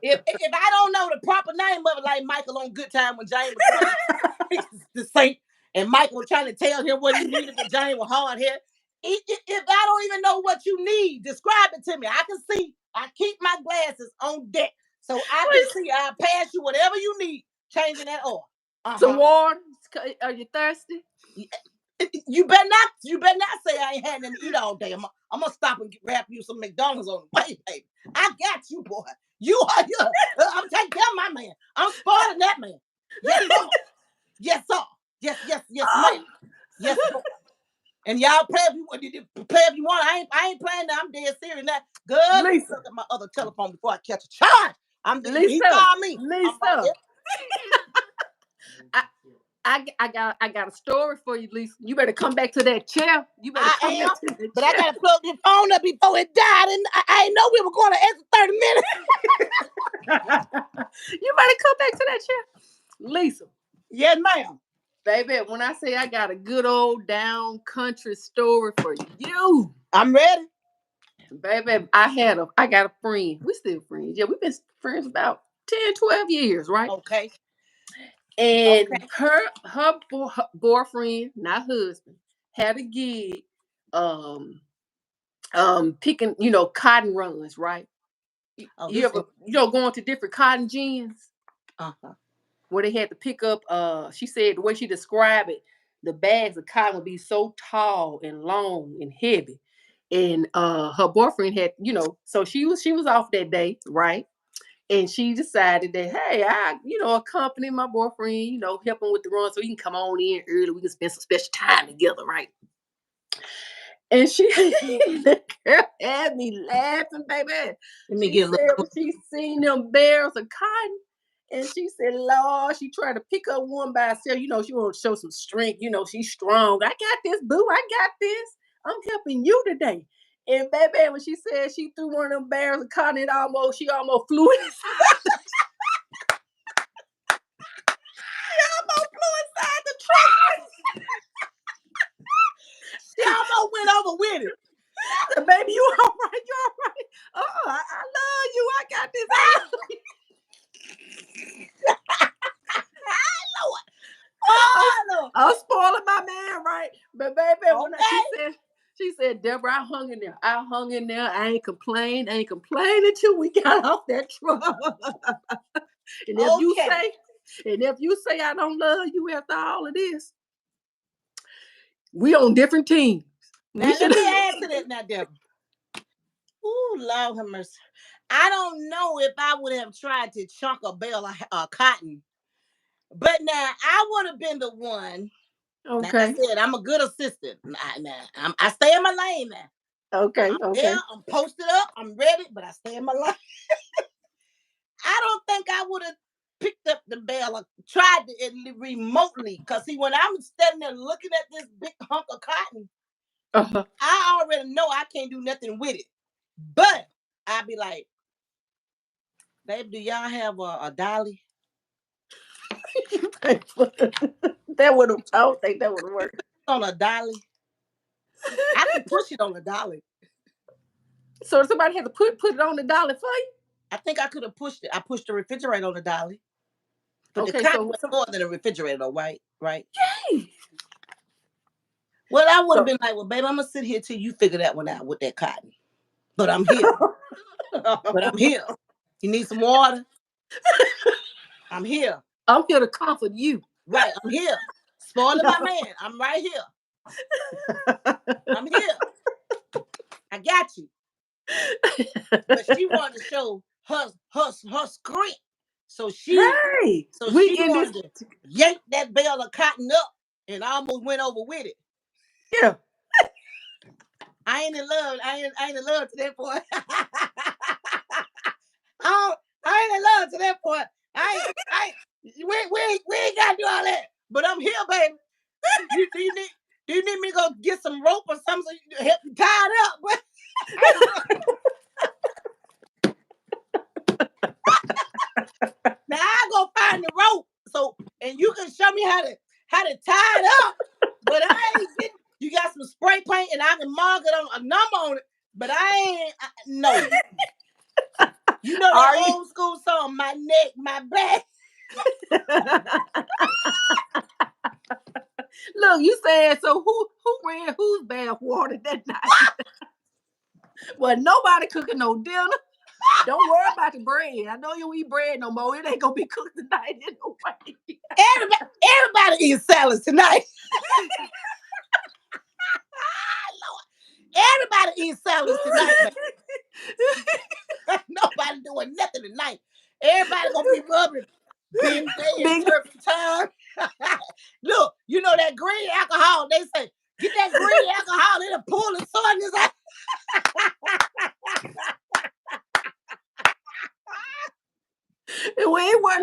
If I don't know the proper name of it, like Michael on Good Time when Jane was trying to fix the sink, and Michael was trying to tell him what he needed, but Jane was hard here. If I don't even know what you need, describe it to me. I can see. I keep my glasses on deck, so I can see. I'll pass you whatever you need, changing that oil. Some water. Are you thirsty? You better not say I ain't had nothing to eat all day. I'm gonna stop and wrap you some McDonald's on the way, baby. I got you, boy. You are you. I'm taking care of my man. I'm spoiling that man. Yes, sir. Yes, sir. Yes, ma'am. Yes, sir. And y'all play if you want. I ain't playing now. I'm dead serious now. Good. Lisa. Look at my other telephone before I catch a charge. He called me. Lisa. I got a story for you, Lisa. You better come back to that chair. You better come back to that chair. But I gotta plug your phone up before it died, and I ain't know we were going to extra 30 minutes. You better come back to that chair, Lisa. Yes, ma'am. Baby, when I say I got a good old down country story for you, I'm ready. Baby, I got a friend. We still friends. Yeah, we've been friends about 10, 12 years, right? Okay. And her boyfriend, not husband, had a gig picking, cotton runs, right? You ever going to different cotton gins? Uh-huh. Where they had to pick up, she said the way she described it, the bags of cotton would be so tall and long and heavy. And her boyfriend had, so she was off that day, right? And she decided that, hey, I, accompany my boyfriend, help him with the run so he can come on in early. We can spend some special time together, right? And the girl had me laughing, baby. She seen them barrels of cotton. And she said, Lord, she tried to pick up one by herself. She want to show some strength. She's strong. I got this, boo. I got this. I'm helping you today. And baby, when she said she threw one of them barrels of cotton, she almost flew inside. She almost flew inside the truck. She almost went over with it. Baby, you all right? You all right? Oh, I love you. I got this. I'm spoiling my man, right? But baby, when she said, Deborah, I hung in there. I ain't complained. I ain't complaining till we got off that truck. And if you say I don't love you after all of this, we on different teams. Now let me add to that now, Deborah. Ooh, Lord have mercy. I don't know if I would have tried to chunk a bale of cotton. But now I would have been the one. Okay. Like I said, I'm a good assistant. I stay in my lane now. Okay. I'm posted up. I'm ready, but I stay in my lane. I don't think I would have picked up the bell or tried to remotely. Because, see, when I'm standing there looking at this big hunk of cotton, I already know I can't do nothing with it. But I'd be like, babe, do y'all have a dolly? That would have. I don't think that would have worked. On a dolly? I can push it on a dolly. So somebody had to put it on the dolly for you? I think I could have pushed it. I pushed the refrigerator on the dolly. But Okay, the cotton was more than a refrigerator, though, right? Yay. Well, I would have been like, well, babe, I'm going to sit here till you figure that one out with that cotton. But I'm here. But I'm here. You need some water? I'm here. I'm here to comfort you. Right, I'm here. Spoiling my man. I'm right here. I'm here. I got you. But she wanted to show her script. So she wanted to yank that bale of cotton up and almost went over with it. Yeah. I ain't in love. I ain't in love to that point. I ain't in love to that point. We ain't gotta do all that. But I'm here, baby. Do you need me to go get some rope or something so you can help me tie it up? Now I go find the rope, and you can show me how to tie it up. But I ain't getting. You got some spray paint, and I can mark it on a number on it. But I ain't. No. You know that old school song, "My Neck, My Back." Look, you said so. Who ran whose bath water that night? Well, nobody cooking no dinner. Don't worry about the bread. I know you eat bread no more. It ain't gonna be cooked tonight anyway. Everybody eats salads tonight. Everybody eats salads tonight. Nobody doing nothing tonight. Everybody gonna be rubbing big turpentine. Look, you know that green alcohol. They say, get that green alcohol, it'll pull the soreness out.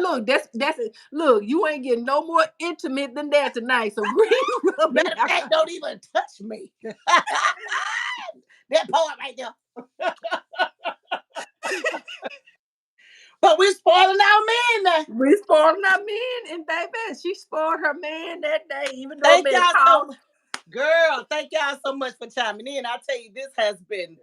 Look, that's it. Look, you ain't getting no more intimate than that tonight. So green rubbing. Matter of fact, don't even touch me. That part right there. But we spoiling our men now. We spoiling our men, and baby, she spoiled her man that day, even though thank y'all girl, thank y'all so much for chiming in. I tell you, this has been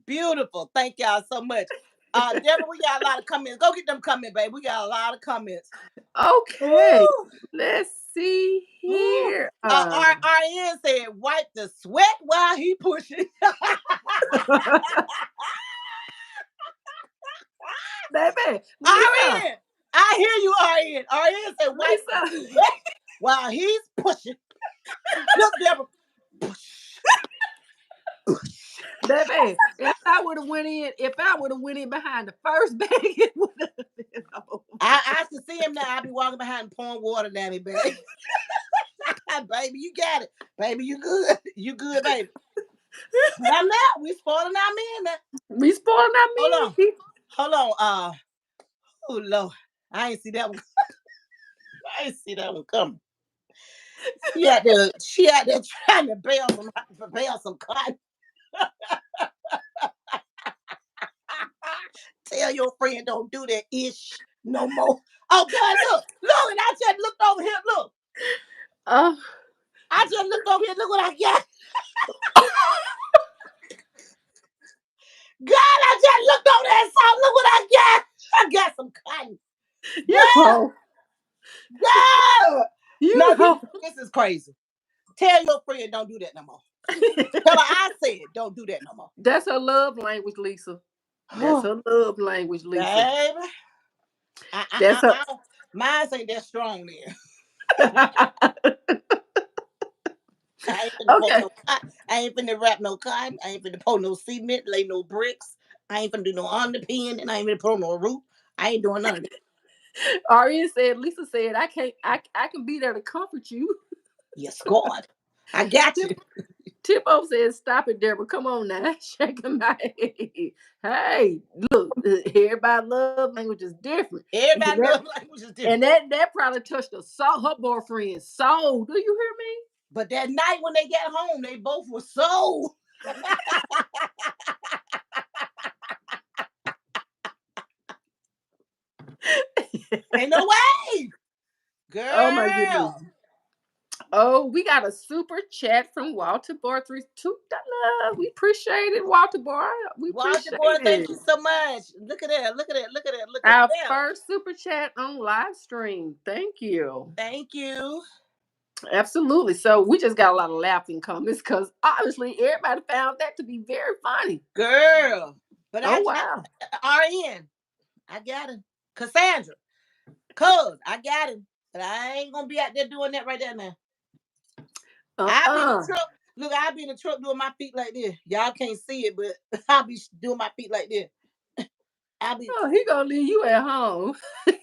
beautiful. Thank y'all so much. Deborah, we got a lot of comments. Go get them comments, babe. We got a lot of comments. Okay. Woo. Let's see here. RN said, wipe the sweat while he pushing. Baby, RN, I hear you, RN. RN said, wipe the sweat while he's pushing. Look, Deborah. Baby, if I would have went in behind the first bag, it would have been over. I should see him now. I'll be walking behind and pouring water down his baby. Baby, you got it. Baby, you good. You good, baby. Now, we spoiling our men now. We spoiling our men. Hold on. Oh, Lord. I ain't see that one coming. She out there trying to bail some cotton. Tell your friend don't do that ish no more. Oh God, look, and I just looked over here. Look. I just looked over here. Look what I got. God, I just looked over there and saw. Look what I got. I got some cotton. Yeah. This is crazy. Tell your friend don't do that no more. Tell her I said don't do that no more. That's her love language, Lisa. That's her love language, Lisa. Baby. Mine ain't that strong there. I ain't finna wrap no cotton. I ain't finna pour no cement, lay no bricks. I ain't finna do no underpin, and I ain't finna put on no roof. I ain't doing none of that. Lisa said, I can be there to comfort you. Yes, God. I got you. Tipo says, "Stop it, Deborah. Come on now, shaking my head. Hey, look, everybody love language is different. Everybody That- love language is and different. that probably touched her boyfriend's soul. Do you But that night when they got home, they both were so. hear me? Ain't no way, Oh my goodness. girl. Oh, we got a super chat from Walter Bar $2. We appreciate it, Walter Bar. We Walter appreciate boy, thank it. you so much. Look at that. Look at that. Look at that. Look at Our that. first super chat on live stream. Thank you. Thank you, Absolutely. So we just got a lot of laughing comments because obviously everybody found that to be very funny. girl. But Oh wow. RN, I got him. Cassandra, cuz I got him. But I ain't gonna be out there doing that right there now. I'll be in the Uh-uh. truck. Look, I'll be in the truck doing my feet like this. Y'all can't see it, but I'll be doing my feet like this. I'll be. Oh, he gonna leave you at home.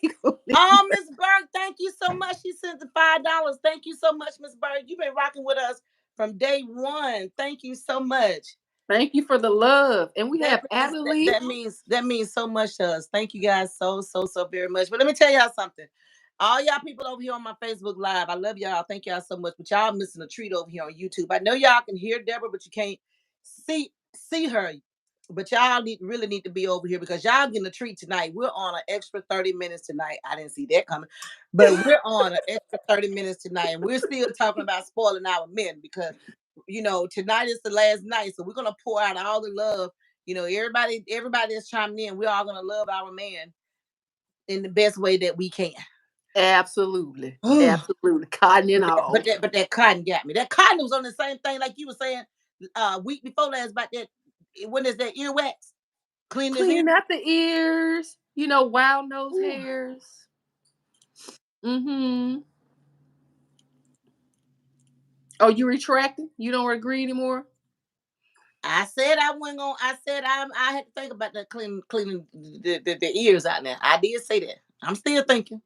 He gonna leave you Oh, Miss Berg, thank you so much. She sent the $5. Thank you so much, Miss Berg. You've been rocking with us from day one. Thank you so much. Thank you for the love. And we That have means Adelie. that means so much to us. Thank you guys so very much. But let me tell y'all something. All y'all people over here on my Facebook Live, I love y'all. Thank y'all so much. But y'all missing a treat over here on YouTube. I know y'all can hear Deborah, but you can't see her. But y'all really need to be over here because y'all getting a treat tonight. We're on an extra 30 minutes tonight. I didn't see that coming, but we're on an extra 30 minutes tonight, and we're still talking about spoiling our men because tonight is the last night, so we're gonna pour out all the love. Everybody that's chiming in, we're all gonna love our man in the best way that we can. Absolutely. but Absolutely. Cotton and that, all. but that but that cotton got me. That cotton was on the same thing like you were saying week before last about that. When is that earwax? Clean his ear. Cleaning out the ears, wild nose Ooh. hairs. Mm-hmm. Oh, you retracting? You don't agree anymore? I said I wasn't gonna. I said I had to think about that cleaning the ears out there. I did say that. I'm still thinking.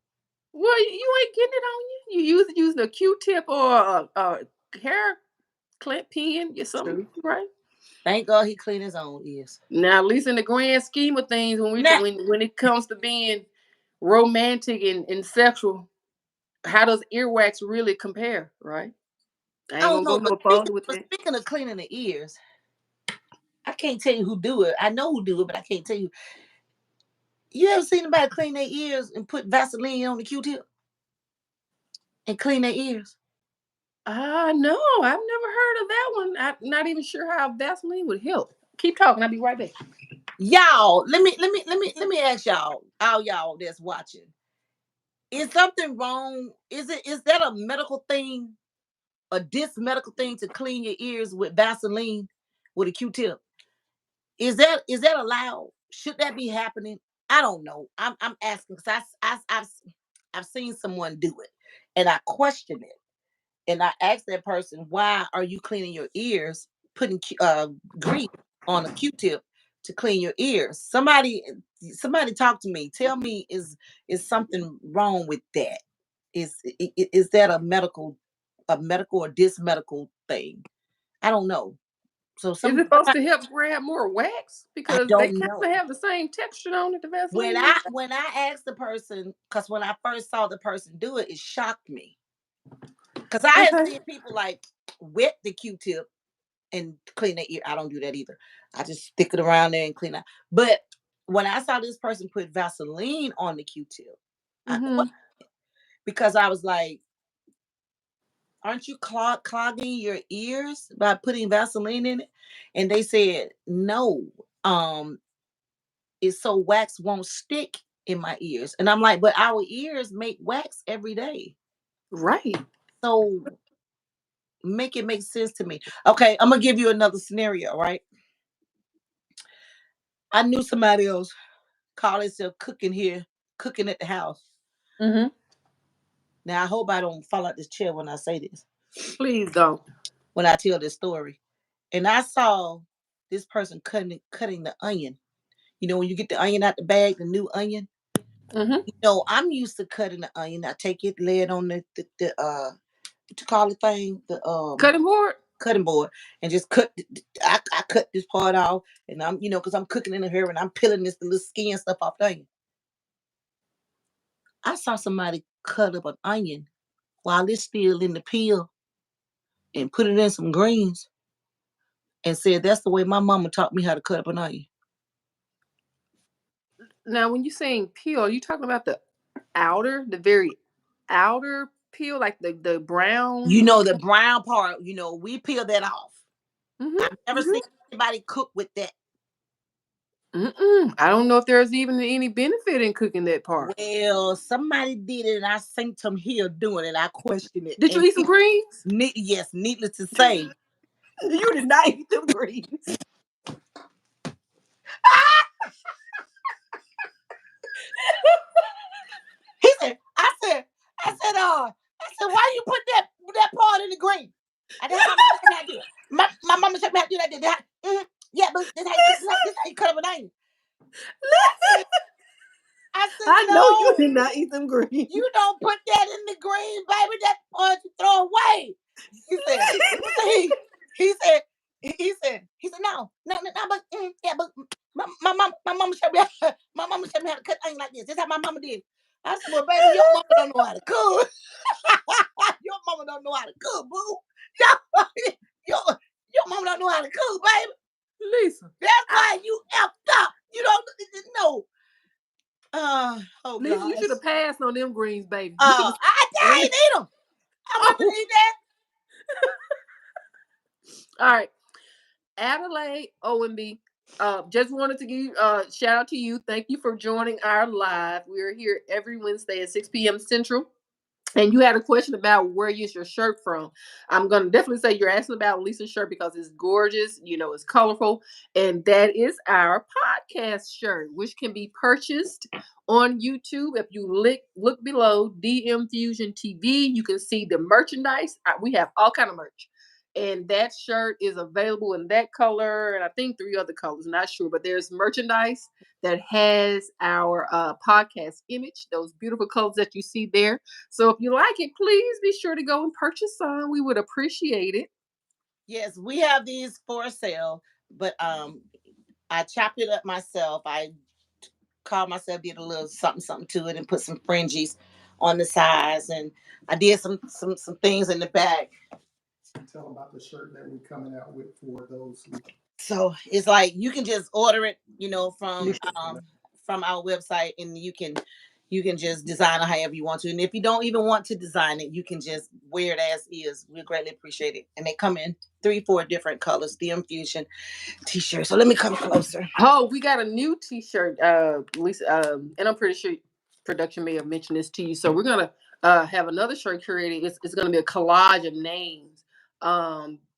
Well, you ain't getting it on you. You using a Q-tip or a hair clip pen or something, True. right? Thank God he cleaned his own ears. Now, at least in the grand scheme of things, Now, when it comes to being romantic and sexual, how does earwax really compare, right? I I ain't don't gonna go know, no further with but that. speaking of cleaning the ears, I can't tell you who do it. I know who do it, but I can't tell you. You ever seen anybody clean their ears and put Vaseline on the Q-tip and clean their ears? No, I've never heard of that one. I'm not even sure how Vaseline would help. Keep talking. I'll be right back. Y'all, let me ask y'all, all y'all that's watching. Is something wrong? Is that a medical thing? A medical thing to clean your ears with Vaseline with a Q-tip? Is that allowed? Should that be happening? I don't know. I'm asking because I've seen someone do it, and I question it. And I asked that person, "Why are you cleaning your ears? Putting grease on a Q-tip to clean your ears?" Somebody talk to me. Tell me, is something wrong with that? Is that a medical or dismedical thing? I don't know. So Is it supposed to help grab more wax I because they don't kind know. of have the same texture on it, the When Vaseline? I asked the person, because when I first saw the person do it, it shocked me. Because I have Okay. seen people like wet the Q-tip and clean their ear. I don't do that either. I just stick it around there and clean it. But when I saw this person put Vaseline on the Q-tip, I Mm-hmm. because I was like, aren't you clogging your ears by putting Vaseline in it? And they said, no, it's so wax won't stick in my ears. And I'm like, but our ears make wax every day. Right. So make it make sense to me. Okay, I'm gonna give you another scenario, right? I knew somebody else call themselves cooking here, cooking at the house. Mm-hmm. Now I hope I don't fall out this chair when I say this, Please don't. when I tell this story. And I saw this person cutting the onion. When you get the onion out the bag, the new onion. Mm-hmm. I'm used to cutting the onion. I take it, lay it on the what you call the thing, the Cutting board. cutting board and just cut. I cut this part off, and I'm because I'm cooking in here and I'm peeling this the little skin stuff off the onion. I saw somebody cut up an onion while it's still in the peel and put it in some greens and said that's the way my mama taught me how to cut up an onion. Now, when you're saying peel, are you talking about the very outer peel, like the brown? The brown part, we peel that off. Mm-hmm, I've never mm-hmm. seen anybody cook with that. I don't know if there's even any benefit in cooking that part. Well, somebody did it, and I seen them here doing it. I questioned it. Did you eat some greens? Yes, needless to say, You did not eat them greens. I said, why you put that part in the green? I didn't have my mama do it. My mama showed me how to do that. Yeah, but this how you cut up an onion. I said, I know you did not eat them greens. You don't put that in the green, baby. That part you throw away. He said, no, but yeah, but my mama showed me how to cut onion like this. This is how my mama did. I said, well, baby, your mama don't know how to cook. Your mama don't know how to cook, boo. Your mama don't know how to cook, baby. Lisa, that's why you effed up. You don't know. Lisa, you should have passed on them greens, baby. I ain't eat them. I wouldn't eat that. All right. Adelaide OMB, just wanted to give shout out to you. Thank you for joining our live. We're here every Wednesday at 6 p.m. Central. And you had a question about where is your shirt from. I'm going to definitely say you're asking about Lisa's shirt because it's gorgeous, it's colorful. And that is our podcast shirt, which can be purchased on YouTube. If you look below DM Fusion TV, you can see the merchandise. We have all kind of merch. And that shirt is available in that color and I think 3 other colors, not sure, but there's merchandise that has our podcast image, those beautiful colors that you see there. So if you like it, please be sure to go and purchase some. We would appreciate it. Yes, we have these for sale, but I chopped it up myself. I called myself, did a little something to it and put some fringes on the sides, and I did some things in the back. Tell them about the shirt that we're coming out with for those who... So it's like you can just order it, from our website, and you can just design it however you want to. And if you don't even want to design it, you can just wear it as is. We greatly appreciate it. And they come in 3-4 different colors, DM Fusion t-shirt. So let me come closer. Oh, we got a new t-shirt, Lisa, and I'm pretty sure production may have mentioned this to you. So we're gonna have another shirt curated. It's gonna be a collage of names.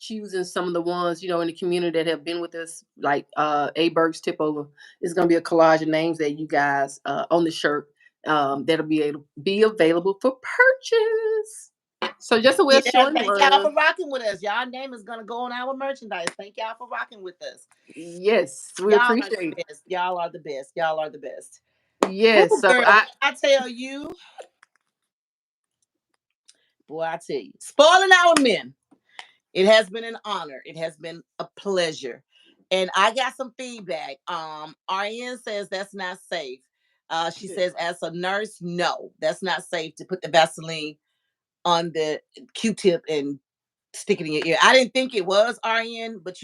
Choosing some of the ones in the community that have been with us, like A. Berg's Tip Over. It's going to be a collage of names that you guys on the shirt that'll be available for purchase. So just a way of showing thank y'all for rocking with us. Y'all name is going to go on our merchandise. Thank y'all for rocking with us. Yes, we appreciate it. Y'all are the best. Y'all are the best. Yes. Ooh, so girl, I tell you, boy, I tell you, spoiling our men. It has been an honor. It has been a pleasure. And I got some feedback. RN says that's not safe. She says, as a nurse, no, that's not safe to put the Vaseline on the Q-tip and stick it in your ear. I didn't think it was RN, but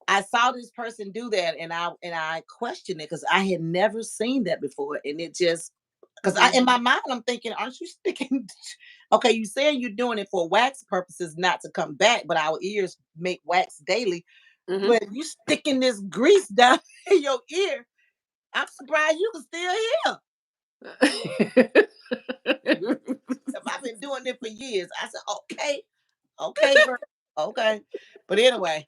I saw this person do that, and I questioned it because I had never seen that before, and it just because in my mind I'm thinking, aren't you sticking? Okay, you saying you're doing it for wax purposes, not to come back, but our ears make wax daily. Mm-hmm. But you sticking this grease down in your ear, I'm surprised you can still hear. I've been doing it for years. I said, okay, girl. Okay. But anyway,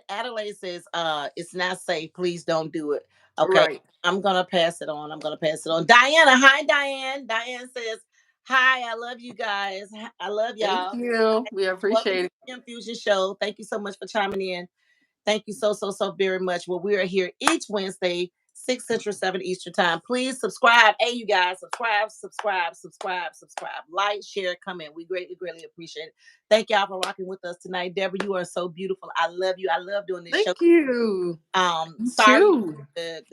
Adelaide says, it's not safe. Please don't do it. Okay. Right. I'm gonna pass it on. Diana, hi, Diane. Diane says, hi, I love you guys. I love y'all. Thank you. We appreciate it. Infusion Show. Thank you so much for chiming in. Thank you so very much. Well, we are here each Wednesday 6 Central, 7 Eastern Time. Please subscribe. Hey, you guys, subscribe. Like, share, comment. We greatly, greatly appreciate it. Thank y'all for rocking with us tonight. Deborah, you are so beautiful. I love you. I love doing this show. Thank you. Sorry Too. the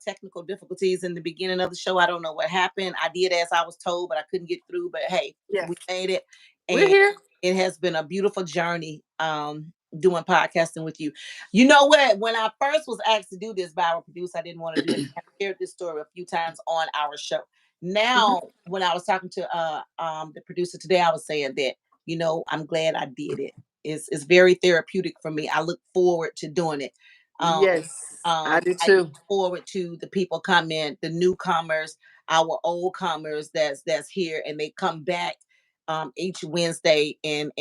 technical difficulties in the beginning of the show. I don't know what happened. I did as I was told, but I couldn't get through. But hey, Yes. we made it. We're And here. it has been a beautiful journey doing podcasting with you. You know what? When I first was asked to do this by our producer, I didn't want to do it. I shared this story a few times on our show. Now, when I was talking to the producer today, I was saying that, you know, I'm glad I did it. It's very therapeutic for me. I look forward to doing it. Yes, I do I too. look forward to the people coming, the newcomers, our old comers that's here, and they come back each Wednesday and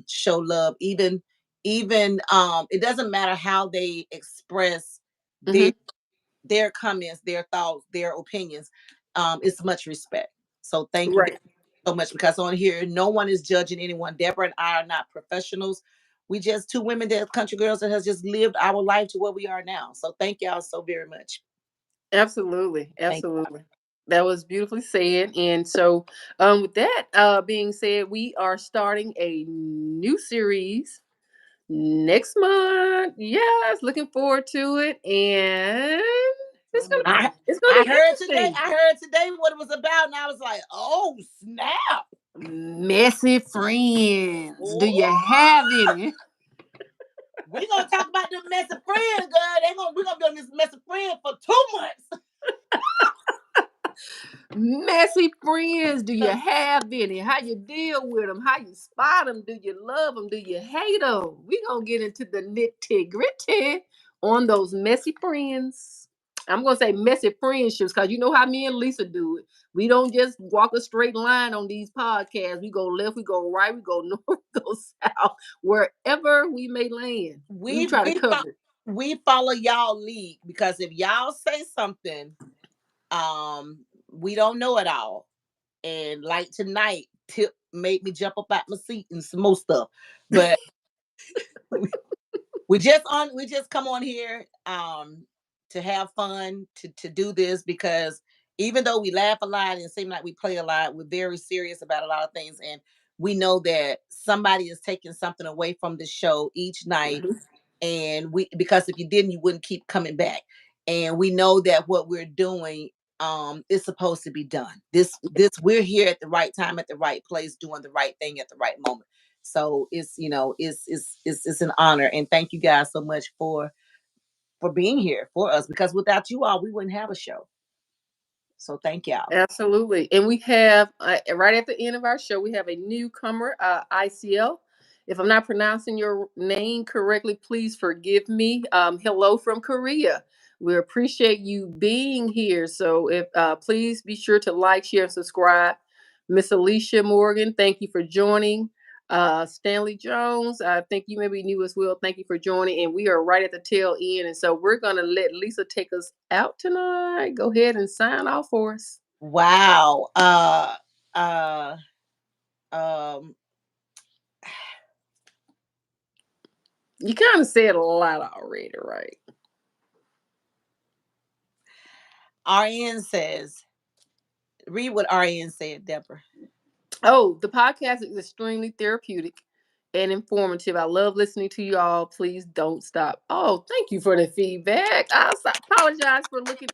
show love. Even it doesn't matter how they express their comments, their thoughts, their opinions. It's much respect. So thank you Right. so much, because on here no one is judging anyone. Deborah and I are not professionals. We just two women that country girls that has just lived our life to where we are now. So thank y'all so very much. Absolutely. Thank you. Absolutely. That was beautifully said. And so, with that being said, we are starting a new series next month. Yes, looking forward to it. And it's gonna I be heard today. interesting. I heard today what it was about, and I was like, "Oh snap!" Messy friends. Do you Ooh. have any? We gonna talk about the messy friends, girl. We're gonna be on this messy friend for 2 months. Messy friends, do you have any? How you deal with them? How you spot them? Do you love them? Do you hate them? We gonna get into the nitty gritty on those messy friends. I'm gonna say messy friendships because you know how me and Lisa do it. We don't just walk a straight line on these podcasts. We go left, we go right, we go north, we go south, wherever we may land. We try to cover it. We follow y'all lead, because if y'all say something, we don't know it all. And like tonight, Tip made me jump up out my seat and some more stuff. But we just come on here to have fun, to do this, because even though we laugh a lot and seem like we play a lot, we're very serious about a lot of things. And we know that somebody is taking something away from the show each night. And because if you didn't, you wouldn't keep coming back. And we know that what we're doing is supposed to be done. This we're here at the right time, at the right place, doing the right thing at the right moment. So it's, you know, it's an honor, and thank you guys so much for being here for us, because without you all we wouldn't have a show. So thank y'all. Absolutely. And we have, right at the end of our show, we have a newcomer, ICL. If I'm not pronouncing your name correctly, please forgive me. Hello from Korea. We appreciate you being here. So if please be sure to like, share, and subscribe. Miss Alicia Morgan, thank you for joining. Stanley Jones, I think you maybe knew as well. Thank you for joining. And we are right at the tail end. And so we're going to let Lisa take us out tonight. Go ahead and sign off for us. Wow. Um You kind of said a lot already, right? RN says, read what RN said, Deborah. Oh, the podcast is extremely therapeutic and informative. I love listening to you all. Please don't stop. Oh, thank you for the feedback. I apologize for looking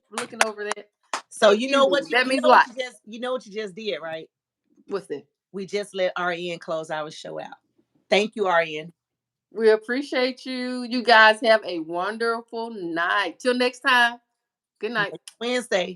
over that. So Thank you know what that you means know a lot. you know what you just did, right? What's that? We just let RN close our show out. Thank you, RN. We appreciate you. You guys have a wonderful night. Till next time. Good night. Wednesday.